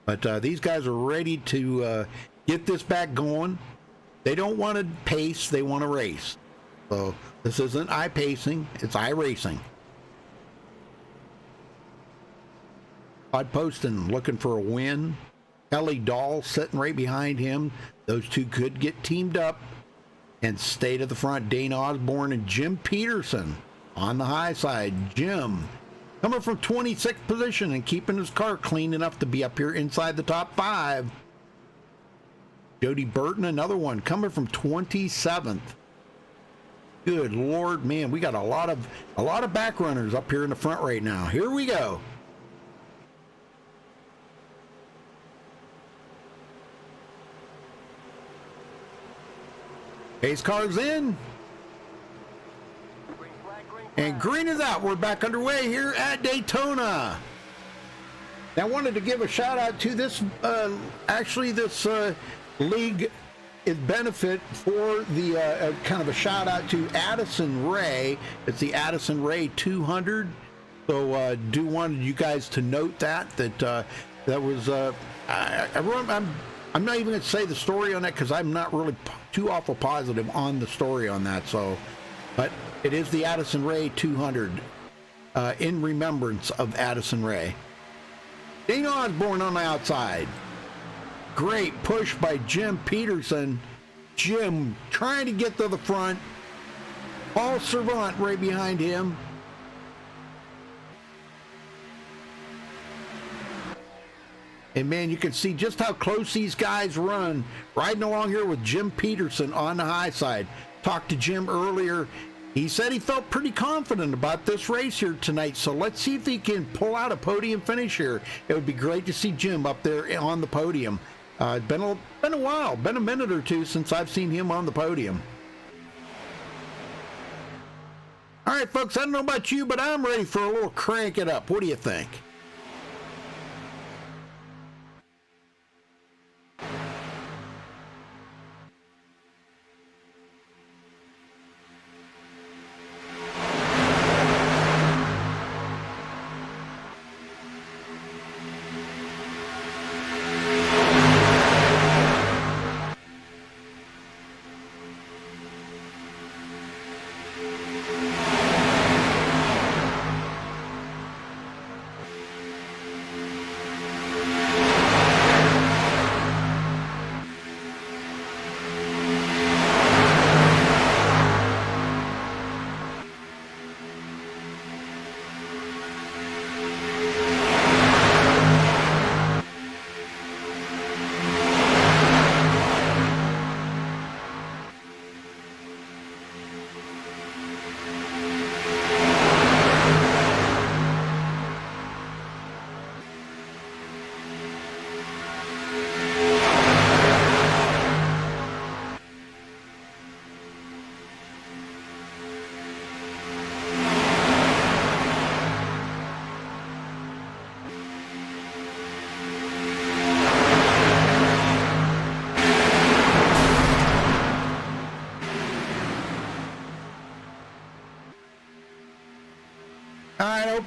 But these guys are ready to get this back going. They don't want to pace, they want to race. So this isn't I-pacing, it's I-racing. Todd Poston looking for a win. Kelly Dahl sitting right behind him. Those two could get teamed up and stay to the front. Dane Osborne and Jim Peterson on the high side. Jim coming from 26th position and keeping his car clean enough to be up here inside the top 5. Jody Burton, another one, coming from 27th. Good Lord, man, we got a lot of back runners up here in the front right now. Here we go. Pace car's in. And green is out. We're back underway here at Daytona. Now, I wanted to give a shout out to this, this league is benefit for the kind of a shout out to Addison Ray. It's the Addison Ray 200. So do wanted you guys to note that was I'm not even going to say the story on that because I'm not really too awful positive on the story on that. So, but it is the Addison Ray 200 in remembrance of Addison Ray. Dane Osborne on the outside. Great push by Jim Peterson. Jim trying to get to the front. Paul Servant right behind him. And man, you can see just how close these guys run. Riding along here with Jim Peterson on the high side. Talked to Jim earlier. He said he felt pretty confident about this race here tonight. So let's see if he can pull out a podium finish here. It would be great to see Jim up there on the podium. It's been a while, been a minute or two since I've seen him on the podium. All right, folks, I don't know about you, but I'm ready for a little crank it up. What do you think?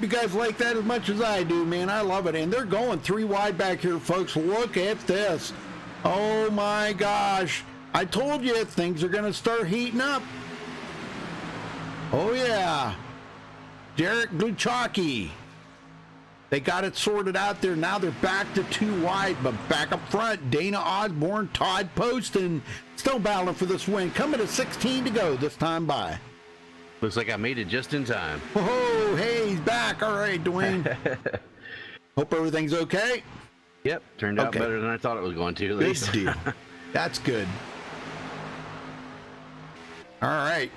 you guys like that as much as I do, man. I love it. And they're going 3 wide back here, folks. Look at this. Oh, my gosh. I told you things are going to start heating up. Oh, yeah. Derek Gluchaki. They got it sorted out there. Now they're back to 2 wide, but back up front, Dana Osborne, Todd Poston, still battling for this win. Coming to 16 to go this time by. Looks like I made it just in time. Oh, hey, he's back. All right, Dwayne. Hope everything's okay. Yep, turned out better than I thought it was going to. At least. Good deal. That's good. All right.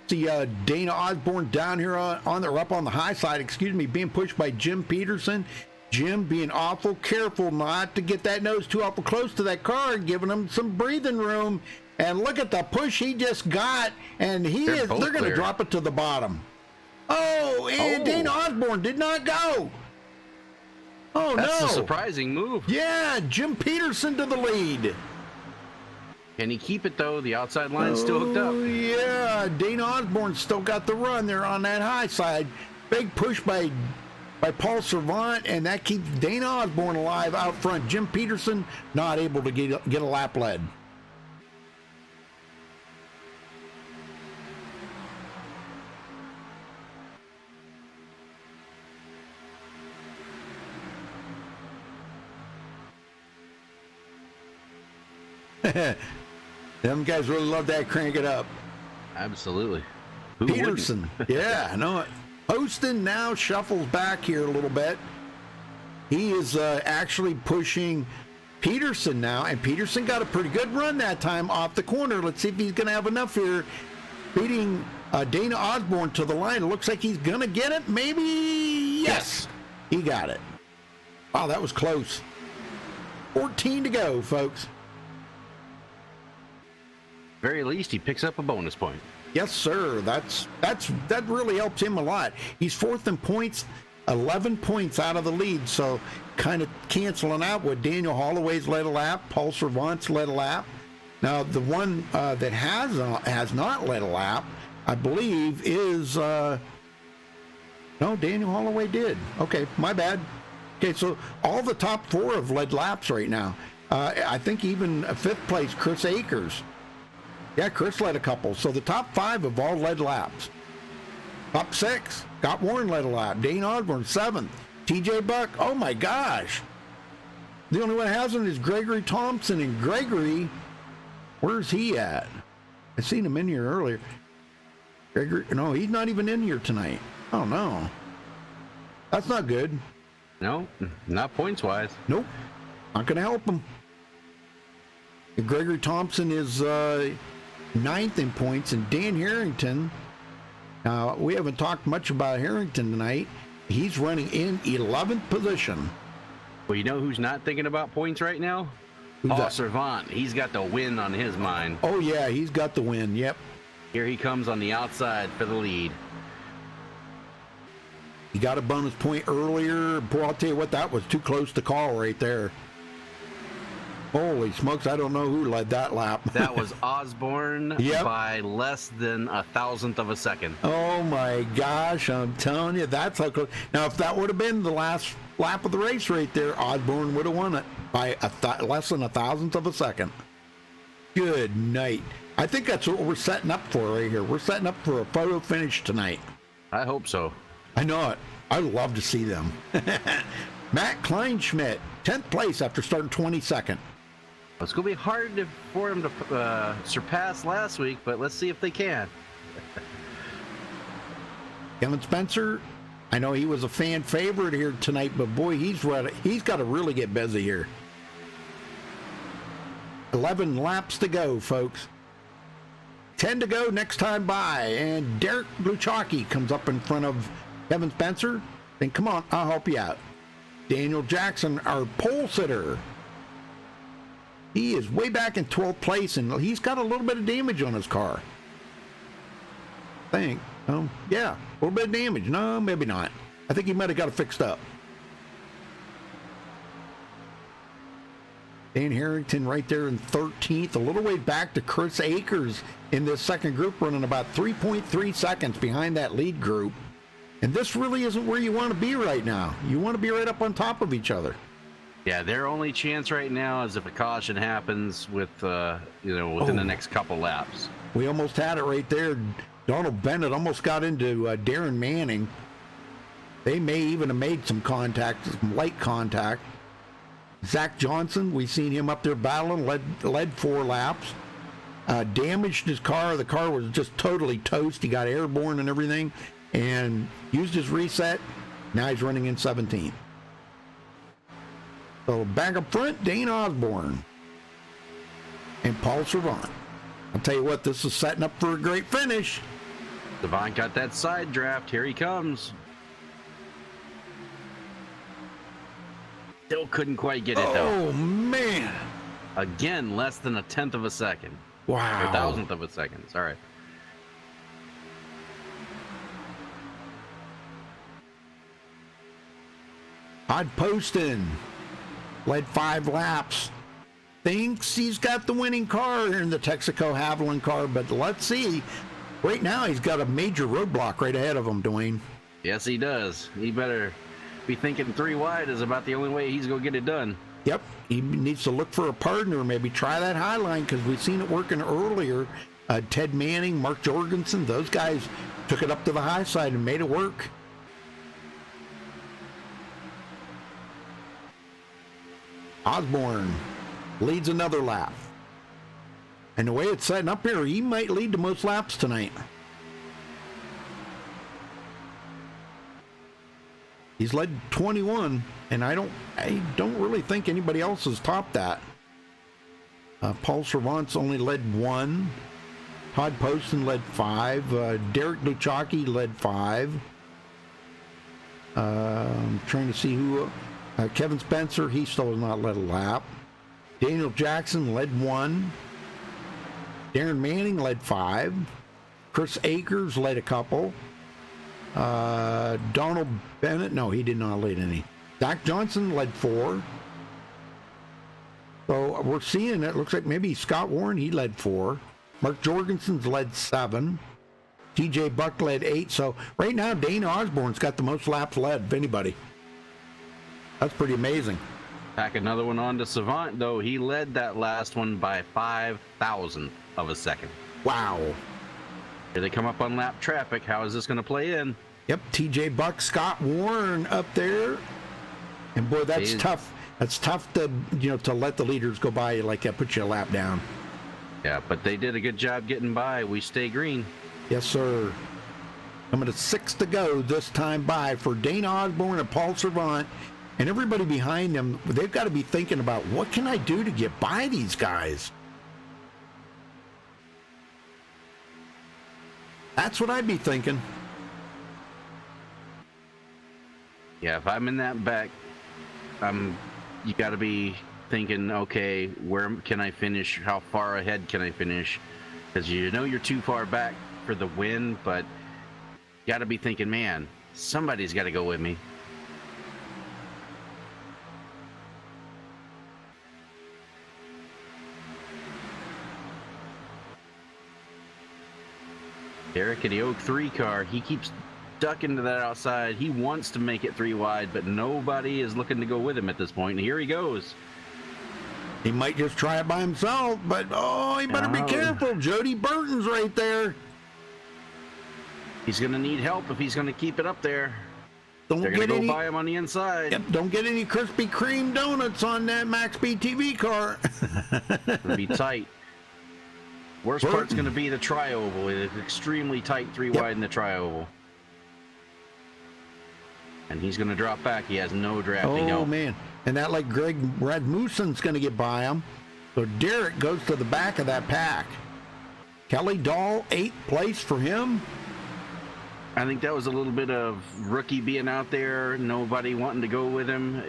See Dana Osborne down here up on the high side, being pushed by Jim Peterson. Jim being awful careful not to get that nose too awful close to that car, giving him some breathing room. And look at the push he just got, and they're going to drop it to the bottom. Oh, and Dana Osborne did not go. Oh, That's no. a surprising move. Yeah, Jim Peterson to the lead. Can he keep it, though? The outside line's still hooked up. Oh, yeah. Dana Osborne still got the run there on that high side. Big push by Paul Servant, and that keeps Dana Osborne alive out front. Jim Peterson not able to get a lap lead. Them guys really love that. Crank it up. Absolutely. Who Peterson. Yeah, I know it. Poston now shuffles back here a little bit. He is actually pushing Peterson now, and Peterson got a pretty good run that time off the corner. Let's see if he's going to have enough here. Beating Dana Osborne to the line. It looks like he's going to get it. Maybe. Yes. He got it. Wow, that was close. 14 to go, folks. Very least, he picks up a bonus point. Yes, sir. That really helps him a lot. He's 4th in points, 11 points out of the lead, so kind of canceling out what Daniel Holloway's led a lap, Paul Servant's led a lap. Now, the one that has not led a lap, I believe, is no, Daniel Holloway did. Okay, my bad. Okay, so all the top 4 have led laps right now. I think even 5th place, Chris Akers. Yeah, Chris led a couple. So the top 5 have all led laps. Top 6, Scott Warren led a lap. Dane Osborne, 7th. TJ Buck, oh my gosh. The only one that hasn't is Gregory Thompson. And Gregory, where's he at? I seen him in here earlier. Gregory, no, he's not even in here tonight. Oh no. That's not good. No, not points-wise. Nope. Not going to help him. And Gregory Thompson is 9th in points, and Dan Harrington, now we haven't talked much about Harrington tonight. He's running in 11th position. Well, you know who's not thinking about points right now? Paul Servant. He's got the win on his mind. Oh yeah, he's got the win. Yep. Here he comes on the outside for the lead. He got a bonus point earlier. Boy, I'll tell you what, that was too close to call right there. Holy smokes, I don't know who led that lap. That was Osborne by less than 1,000th of a second. Oh my gosh, I'm telling you, that's how close. Now, if that would have been the last lap of the race right there, Osborne would have won it by less than 1,000th of a second. Good night. I think that's what we're setting up for right here. We're setting up for a photo finish tonight. I hope so. I know it. I'd love to see them. Matt Kleinschmidt, 10th place after starting 22nd. It's going to be hard for him to surpass last week, but let's see if they can. Kevin Spencer, I know he was a fan favorite here tonight, but boy, he's got to really get busy here. 11 laps to go, folks. 10 to go next time by, and Derek Gluchaki comes up in front of Kevin Spencer. Then come on, I'll help you out. Daniel Jackson, our pole sitter. He is way back in 12th place, and he's got a little bit of damage on his car. I think. Yeah, a little bit of damage. No, maybe not. I think he might have got it fixed up. Dan Harrington right there in 13th, a little way back to Chris Akers in this second group, running about 3.3 seconds behind that lead group. And this really isn't where you want to be right now. You want to be right up on top of each other. Yeah, their only chance right now is if a caution happens with, within the next couple laps. We almost had it right there. Donald Bennett almost got into Darren Manning. They may even have made some contact, some light contact. Zach Johnson, we seen him up there battling, led 4 laps. Damaged his car. The car was just totally toast. He got airborne and everything, and used his reset. Now he's running in 17th. So back up front, Dane Osborne and Paul Servant. I'll tell you what, this is setting up for a great finish. Devon got that side draft. Here he comes. Still couldn't quite get it, though. Oh, man. Again, less than a 1/10 of a second. Wow. Or 1,000th of a second. Sorry. Todd Poston led 5 laps. Thinks he's got the winning car here in the Texaco Haviland car, but let's see. Right now, he's got a major roadblock right ahead of him, Dwayne. Yes, he does. He better be thinking 3 wide is about the only way he's going to get it done. Yep, he needs to look for a partner, maybe try that high line, because we've seen it working earlier. Ted Manning, Mark Jorgensen, those guys took it up to the high side and made it work. Osborne leads another lap. And the way it's setting up here, he might lead the most laps tonight. He's led 21, and I don't really think anybody else has topped that. Paul Servant's only led 1. Todd Poston led 5. Derek Luchaki led 5. I'm trying to see who. Kevin Spencer, he still has not led a lap. Daniel Jackson led 1. Darren Manning led 5. Chris Akers led a couple. Donald Bennett, no, he did not lead any. Zach Johnson led 4. So we're seeing it. Looks like maybe Scott Warren, he led 4. Mark Jorgensen's led 7. TJ Buck led 8. So right now, Dane Osborne's got the most laps led of anybody. That's pretty amazing. Pack another one on to Savant, though. He led that last one by 5,000th of a second. Wow. Here they come up on lap traffic. How is this going to play in? Yep, TJ Buck, Scott Warren up there. And boy, that's tough. That's tough to, to let the leaders go by you like that, put you a lap down. Yeah, but they did a good job getting by. We stay green. Yes, sir. Coming to 6 to go this time by for Dane Osborne and Paul Servant. And everybody behind them, they've got to be thinking about, what can I do to get by these guys? That's what I'd be thinking. Yeah, if I'm in that back, you got to be thinking, okay, where can I finish? How far ahead can I finish? Because you're too far back for the win, but you got to be thinking, man, somebody's got to go with me. Derek in the Oak 3 car, he keeps ducking to that outside. He wants to make it 3 wide, but nobody is looking to go with him at this point. And here he goes. He might just try it by himself, but he better be careful. Jody Burton's right there. He's going to need help if he's going to keep it up there. They're going to go by him on the inside. Yep, don't get any Krispy Kreme donuts on that MaxSpeedTV car. It'll be tight. Worst part's going to be the tri-oval. It's extremely tight 3 wide in the tri-oval. And he's going to drop back. He has no drafting help. Oh, man. And that like Greg Rasmussen's going to get by him. So Derek goes to the back of that pack. Kelly Dahl, 8th place for him. I think that was a little bit of rookie being out there, nobody wanting to go with him.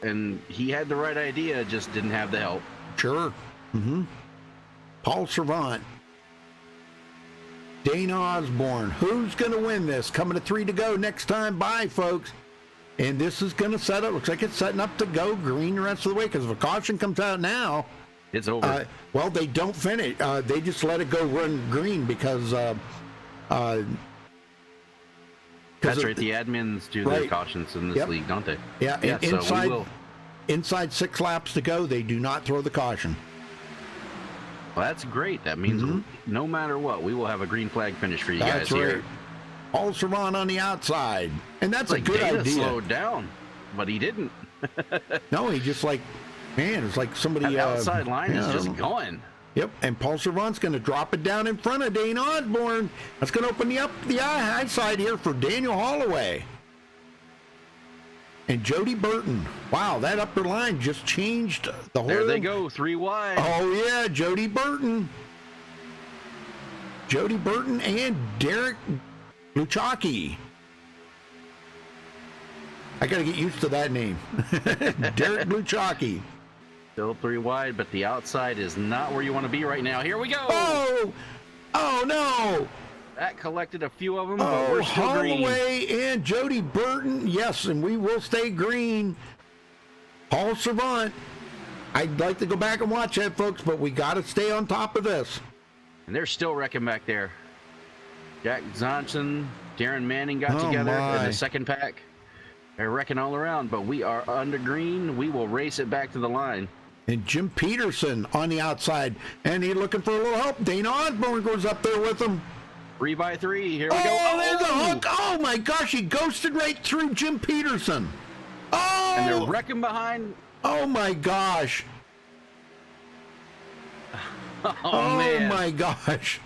And he had the right idea, just didn't have the help. Sure. Mm-hmm. Paul Servant, Dane Osborne. Who's going to win this? Coming to 3 to go next time by, folks. And this is going to set up. Looks like it's setting up to go green the rest of the way, because if a caution comes out now, it's over. Well, they don't finish. They just let it go run green because That's right. The admins do their cautions in this league, don't they? Yeah. Inside 6 laps to go, they do not throw the caution. Well, that's great. That means no matter what, we will have a green flag finish for you guys here. Paul Servant on the outside, and that's a good Dana idea. Slowed down, but he didn't. No, he just like, man, it's like somebody. That outside line is just going. Yep, and Paul Servant's going to drop it down in front of Dane Osborne. That's going to open the high side here for Daniel Holloway. And Jody Burton. Wow, that upper line just changed the whole. There they go, 3 wide. Oh, yeah, Jody Burton. Jody Burton and Derek Luchaki. I got to get used to that name. Derek Luchaki. Still 3 wide, but the outside is not where you want to be right now. Here we go. Oh, no. That collected a few of them, but we're still Holloway green. And Jody Burton. Yes, and we will stay green. Paul Servant. I'd like to go back and watch that, folks, but we got to stay on top of this. And they're still wrecking back there. Jack Johnson, Darren Manning got together in the second pack. They're wrecking all around, but we are under green. We will race it back to the line. And Jim Peterson on the outside, and he's looking for a little help. Dana Osborne goes up there with him. 3 by 3. Here we go. Oh, there's a hook. Oh, my gosh. He ghosted right through Jim Peterson. Oh. And they're wrecking behind. Oh, my gosh. Oh, man. My gosh.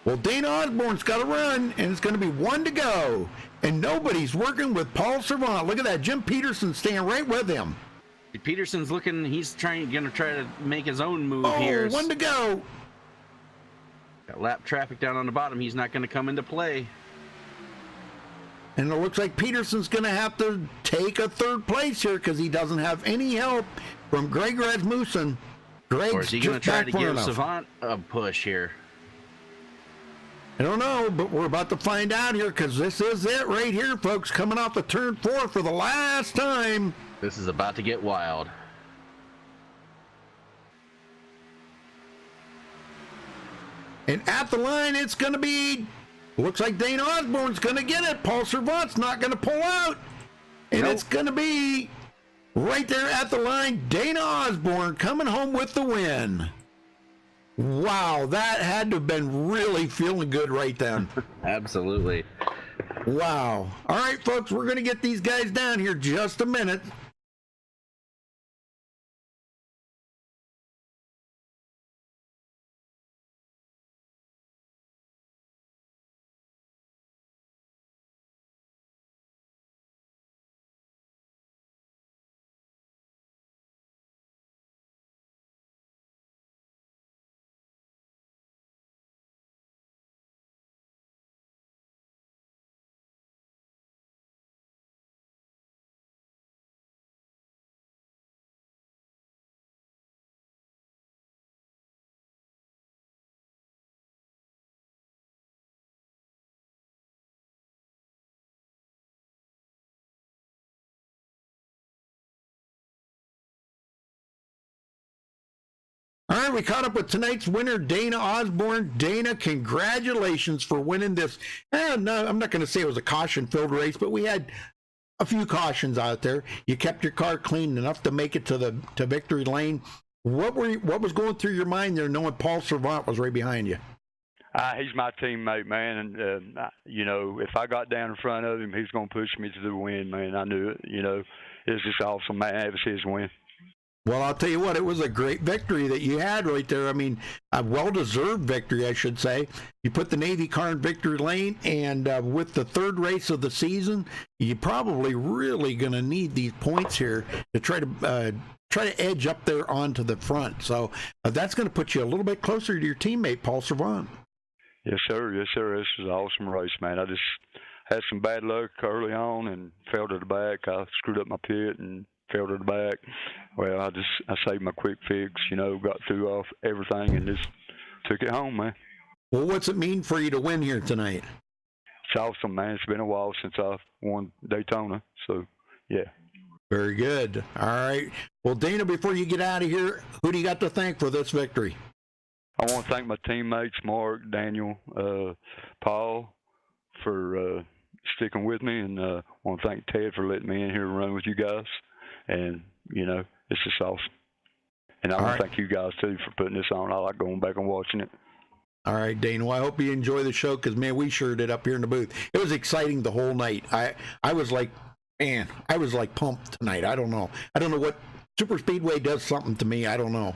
Well, Dana Osborne's got to run, and it's going to be 1 to go. And nobody's working with Paul Servant. Look at that. Jim Peterson staying right with him. Peterson's looking. He's going to try to make his own move here. 1 to go. Got lap traffic down on the bottom. He's not going to come into play. And it looks like Peterson's going to have to take a 3rd place here because he doesn't have any help from Greg Rasmussen. Or is he going to try to give Savant a push here? I don't know, but we're about to find out here because this is it right here, folks. Coming off the turn 4 for the last time. This is about to get wild. And at the line, it's going to be, looks like Dana Osborne's going to get it. Paul Servant's not going to pull out. And it's going to be right there at the line, Dana Osborne coming home with the win. Wow, that had to have been really feeling good right then. Absolutely. Wow. All right, folks, we're going to get these guys down here just a minute. All right, we caught up with tonight's winner, Dana Osborne. Dana, congratulations for winning this. No, I'm not going to say it was a caution-filled race, but we had a few cautions out there. You kept your car clean enough to make it to victory lane. What was going through your mind there, knowing Paul Servant was right behind you? He's my teammate, man, and you know, if I got down in front of him, he was going to push me to the win, man. I knew it. You know, it was just awesome, man. It was his win. Well, I'll tell you what, it was a great victory that you had right there. I mean, a well-deserved victory, I should say. You put the Navy car in victory lane, and with the 3rd race of the season, you're probably really going to need these points here to try to edge up there onto the front. So that's going to put you a little bit closer to your teammate, Paul Servant. Yes, sir. Yes, sir. This is an awesome race, man. I just had some bad luck early on and fell to the back. I screwed up my pit and fell to the back. Well, I saved my quick fix, you know, got through off everything and just took it home, man. Well, what's it mean for you to win here tonight? It's awesome, man. It's been a while since I've won Daytona, so yeah. Very good. All right. Well, Dana, before you get out of here, who do you got to thank for this victory? I want to thank my teammates, Mark, Daniel, Paul, for sticking with me, and want to thank Ted for letting me in here and run with you guys. And it's just awesome. And I want to thank you guys too for putting this on. I like going back and watching it. All right, Dana. Well, I hope you enjoy the show, because man, we sure did up here in the booth. It was exciting the whole night. I was like, man, I was like pumped tonight. I don't know what Super Speedway does something to me. I don't know,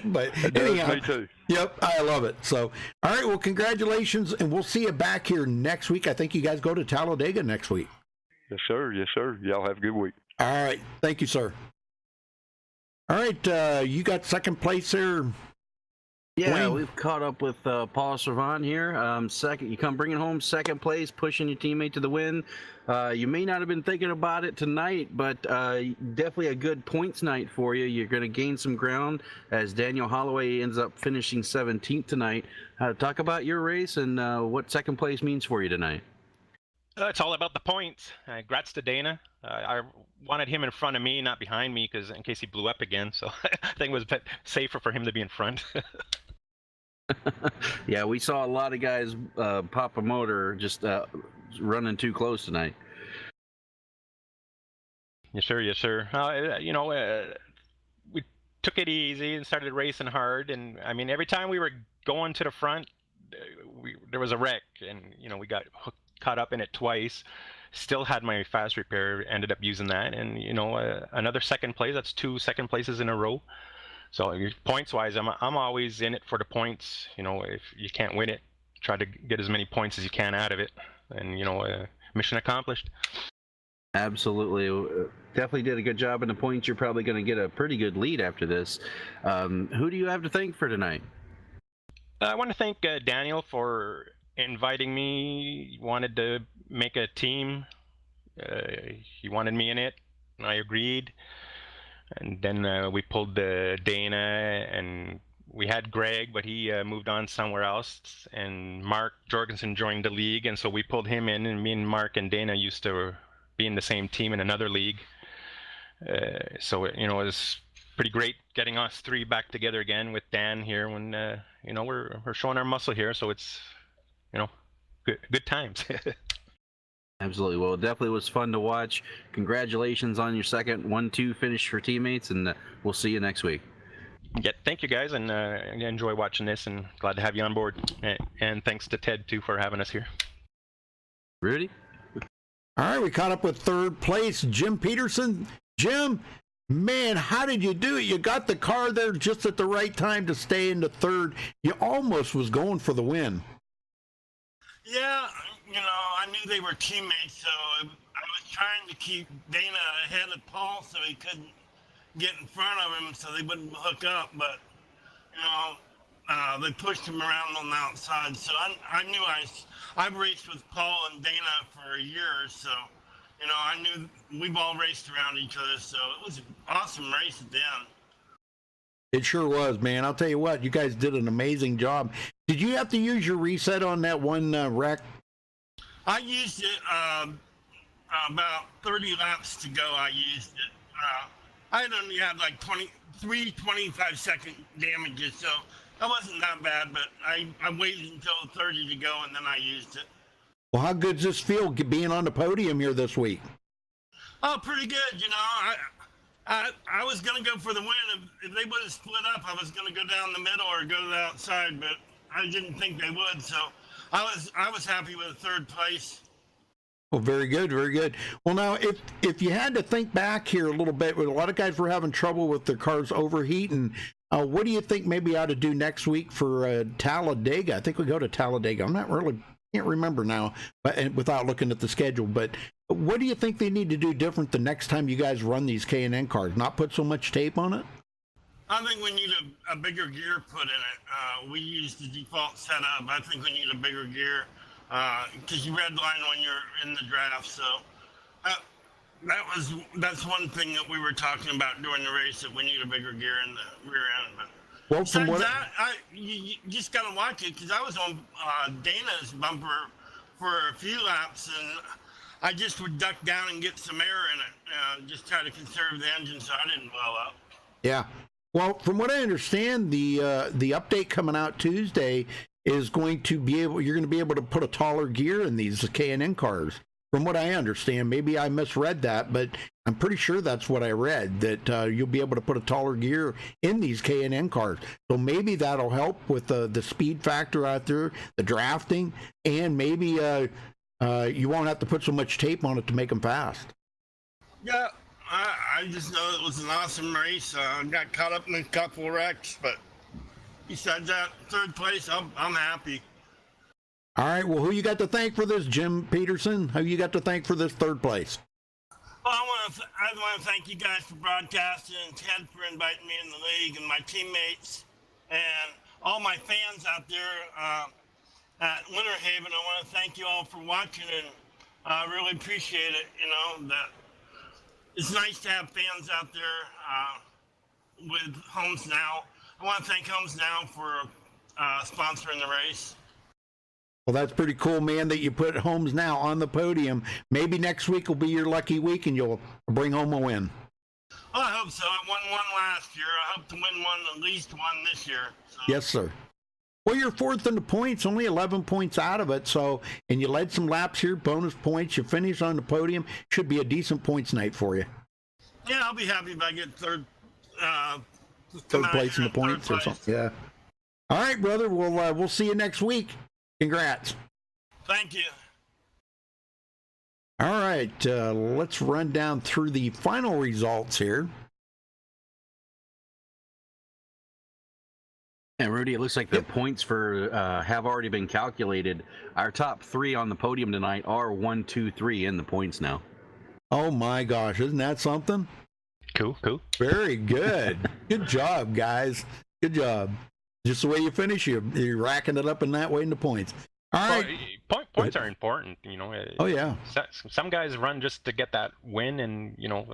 but anyhow, me too. Yep, I love it. So, all right, well, congratulations, and we'll see you back here next week. I think you guys go to Talladega next week. Yes, sir. Yes, sir. Y'all have a good week. All right, thank you, sir. All right, you got second place there. Yeah, Wayne? we've caught up with Paul Servan here. Second, you come bringing home second place, pushing your teammate to the win. You may not have been thinking about it tonight, but definitely a good points night for you. You're going to gain some ground as Daniel Holloway ends up finishing 17th tonight. Talk about your race and what second place means for you tonight. It's all about the points. Congrats to Dana. I wanted him in front of me, not behind me, because in case he blew up again. So I think it was a bit safer for him to be in front. Yeah, we saw a lot of guys pop a motor just running too close tonight. Yes, sir. Yes, sir. We took it easy and started racing hard. And I mean, every time we were going to the front, there was a wreck, and we got caught up in it twice. Still had my fast repair, ended up using that, and another second place. That's 2 second places in a row. So points wise, I'm always in it for the points. If you can't win it, try to get as many points as you can out of it, and mission accomplished. Absolutely, definitely did a good job in the points. You're probably going to get a pretty good lead after this. Who do you have to thank for tonight? I want to thank Daniel for inviting me. He wanted to make a team. He wanted me in it, and I agreed. And then we pulled Dana, and we had Greg, but he moved on somewhere else. And Mark Jorgensen joined the league, and so we pulled him in. And me and Mark and Dana used to be in the same team in another league. So it was pretty great getting us 3 back together again with Dan here. When we're showing our muscle here, so it's good times. Absolutely. Well, it definitely was fun to watch. Congratulations on your second 1-2 finish for teammates, and we'll see you next week. Yeah, thank you guys, and enjoy watching this, and glad to have you on board. And thanks to Ted too for having us here. Rudy? All right, we caught up with third place, Jim Peterson. Jim, man, how did you do it? You got the car there just at the right time to stay into third. You almost was going for the win. Yeah, I knew they were teammates, so I was trying to keep Dana ahead of Paul so he couldn't get in front of him so they wouldn't hook up. But, they pushed him around on the outside. So I knew I've raced with Paul and Dana for a year, so, I knew we've all raced around each other. So it was an awesome race at the end. It sure was, man. I'll tell you what, you guys did an amazing job. Did you have to use your reset on that one wreck? I used it about 30 laps to go. I used it. I only had like 25-second damages, so that wasn't that bad, but I waited until 30 to go, and then I used it. Well, how good does this feel being on the podium here this week? Oh, pretty good. I was going to go for the win. If they would have split up, I was going to go down the middle or go to the outside, but I didn't think they would, so I was happy with third place. Well, very good, very good. Well, now, if you had to think back here a little bit, a lot of guys were having trouble with their cars overheating. What do you think maybe ought to do next week for Talladega? I think we go to Talladega. Can't remember now, but without looking at the schedule. But what do you think they need to do different the next time you guys run these K&N cars? Not put so much tape on it? I think we need a bigger gear put in it. We use the default setup. I think we need a bigger gear because you redline when you're in the draft. So that's one thing that we were talking about during the race, that we need a bigger gear in the rear end. But well, from what you just got to watch it, because I was on Dana's bumper for a few laps, and I just would duck down and get some air in it, just try to conserve the engine so I didn't blow up. Yeah. Well, from what I understand, the update coming out Tuesday is going to be you're going to be able to put a taller gear in these K&N cars. from what I understand. Maybe I misread that, but I'm pretty sure that's what I read, that you'll be able to put a taller gear in these K&N cars. So maybe that'll help with the speed factor out there, the drafting, and maybe you won't have to put so much tape on it to make them fast. Yeah, I just know it was an awesome race. I got caught up in a couple wrecks, but besides that, third place, I'm happy. All right, well, who you got to thank for this, Jim Peterson? Who you got to thank for this third place? Well, I want to thank you guys for broadcasting, and Ted for inviting me in the league, and my teammates, and all my fans out there at Winter Haven. I want to thank you all for watching, and I really appreciate it. You know, that it's nice to have fans out there with Homes Now. I want to thank Homes Now for sponsoring the race. Well, that's pretty cool, man, that you put Homes Now on the podium. Maybe next week will be your lucky week and you'll bring home a win. Well, I hope so. I won one last year. I hope to win one, at least one this year. So. Yes, sir. Well, you're fourth in the points, only 11 points out of it. So, and you led some laps here, bonus points. You finished on the podium. Should be a decent points night for you. Yeah, I'll be happy if I get third place in the points or something. Yeah. All right, brother. We'll see you next week. Congrats. Thank you. All right, let's run down through the final results here. And Rudy, it looks like the points for have already been calculated. Our top three on the podium tonight are 1, 2, 3 in the points now. Oh my gosh, isn't that something? Cool. Very good. Good job, guys. Good job. Just the way you finish, you're racking it up in that way in the points. All right. Well, points are important, you know. Oh, yeah. Some guys run just to get that win, and, you know,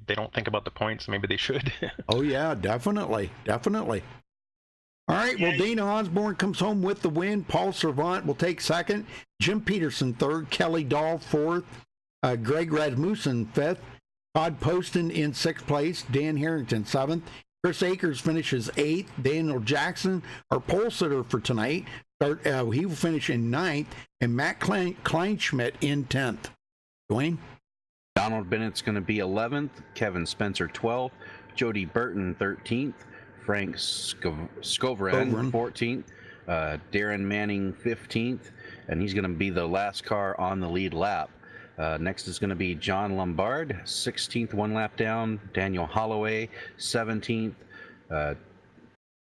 they don't think about the points. Maybe they should. Oh, yeah, definitely. Definitely. All right, well, Dana Osborne comes home with the win. Paul Servant will take second. Jim Peterson third. Kelly Dahl fourth. Greg Rasmussen fifth. Todd Poston in sixth place. Dan Harrington seventh. Chris Akers finishes eighth. Daniel Jackson, our pole sitter for tonight, he will finish in ninth. And Matt Kleinschmidt in 10th. Dwayne? Donald Bennett's going to be 11th. Kevin Spencer 12th. Jody Burton 13th. Frank Skovren 14th. Darren Manning 15th. And he's going to be the last car on the lead lap. Next is going to be John Lombard, 16th, one lap down. Daniel Holloway, 17th.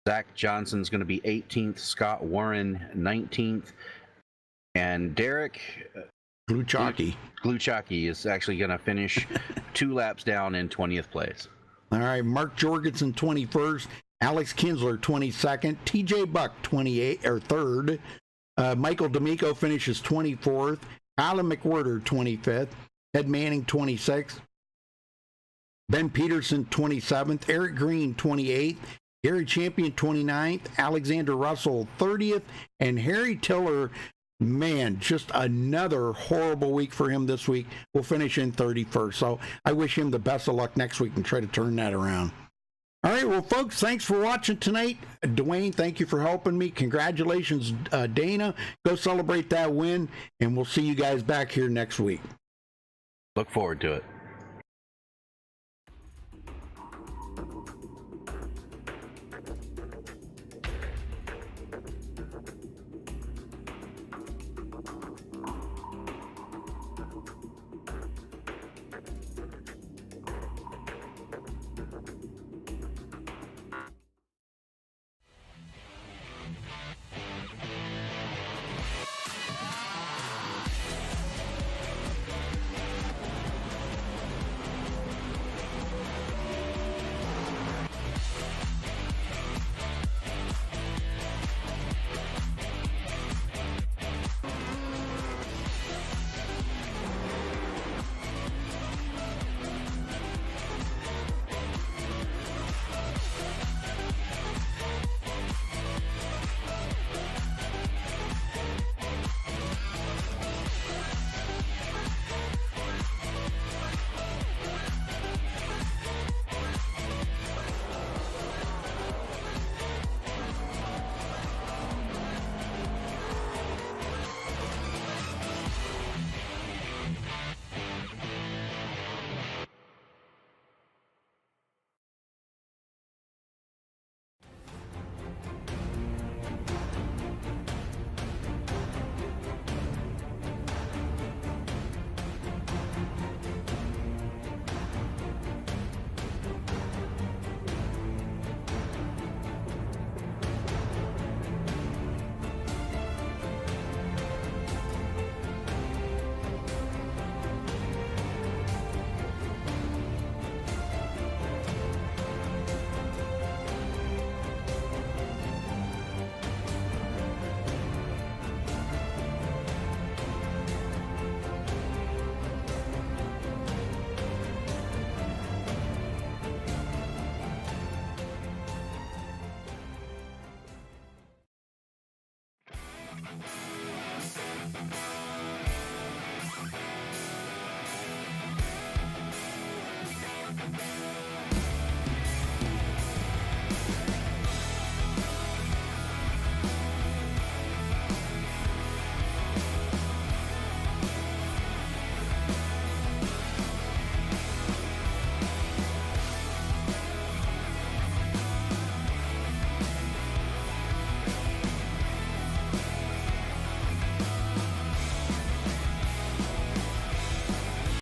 Zach Johnson's going to be 18th. Scott Warren, 19th. And Derek Gluchaki is actually going to finish 2 laps down in 20th place. All right, Mark Jorgensen, 21st. Alex Kinsler, 22nd. TJ Buck, 3rd. Michael D'Amico finishes 24th. Alan McWhirter, 25th. Ed Manning, 26th. Ben Peterson, 27th. Eric Green, 28th. Gary Champion, 29th. Alexander Russell, 30th. And Harry Tiller, man, just another horrible week for him this week. Will finish in 31st. So I wish him the best of luck next week and try to turn that around. All right, well, folks, thanks for watching tonight. Dwayne, thank you for helping me. Congratulations, Dana. Go celebrate that win, and we'll see you guys back here next week. Look forward to it.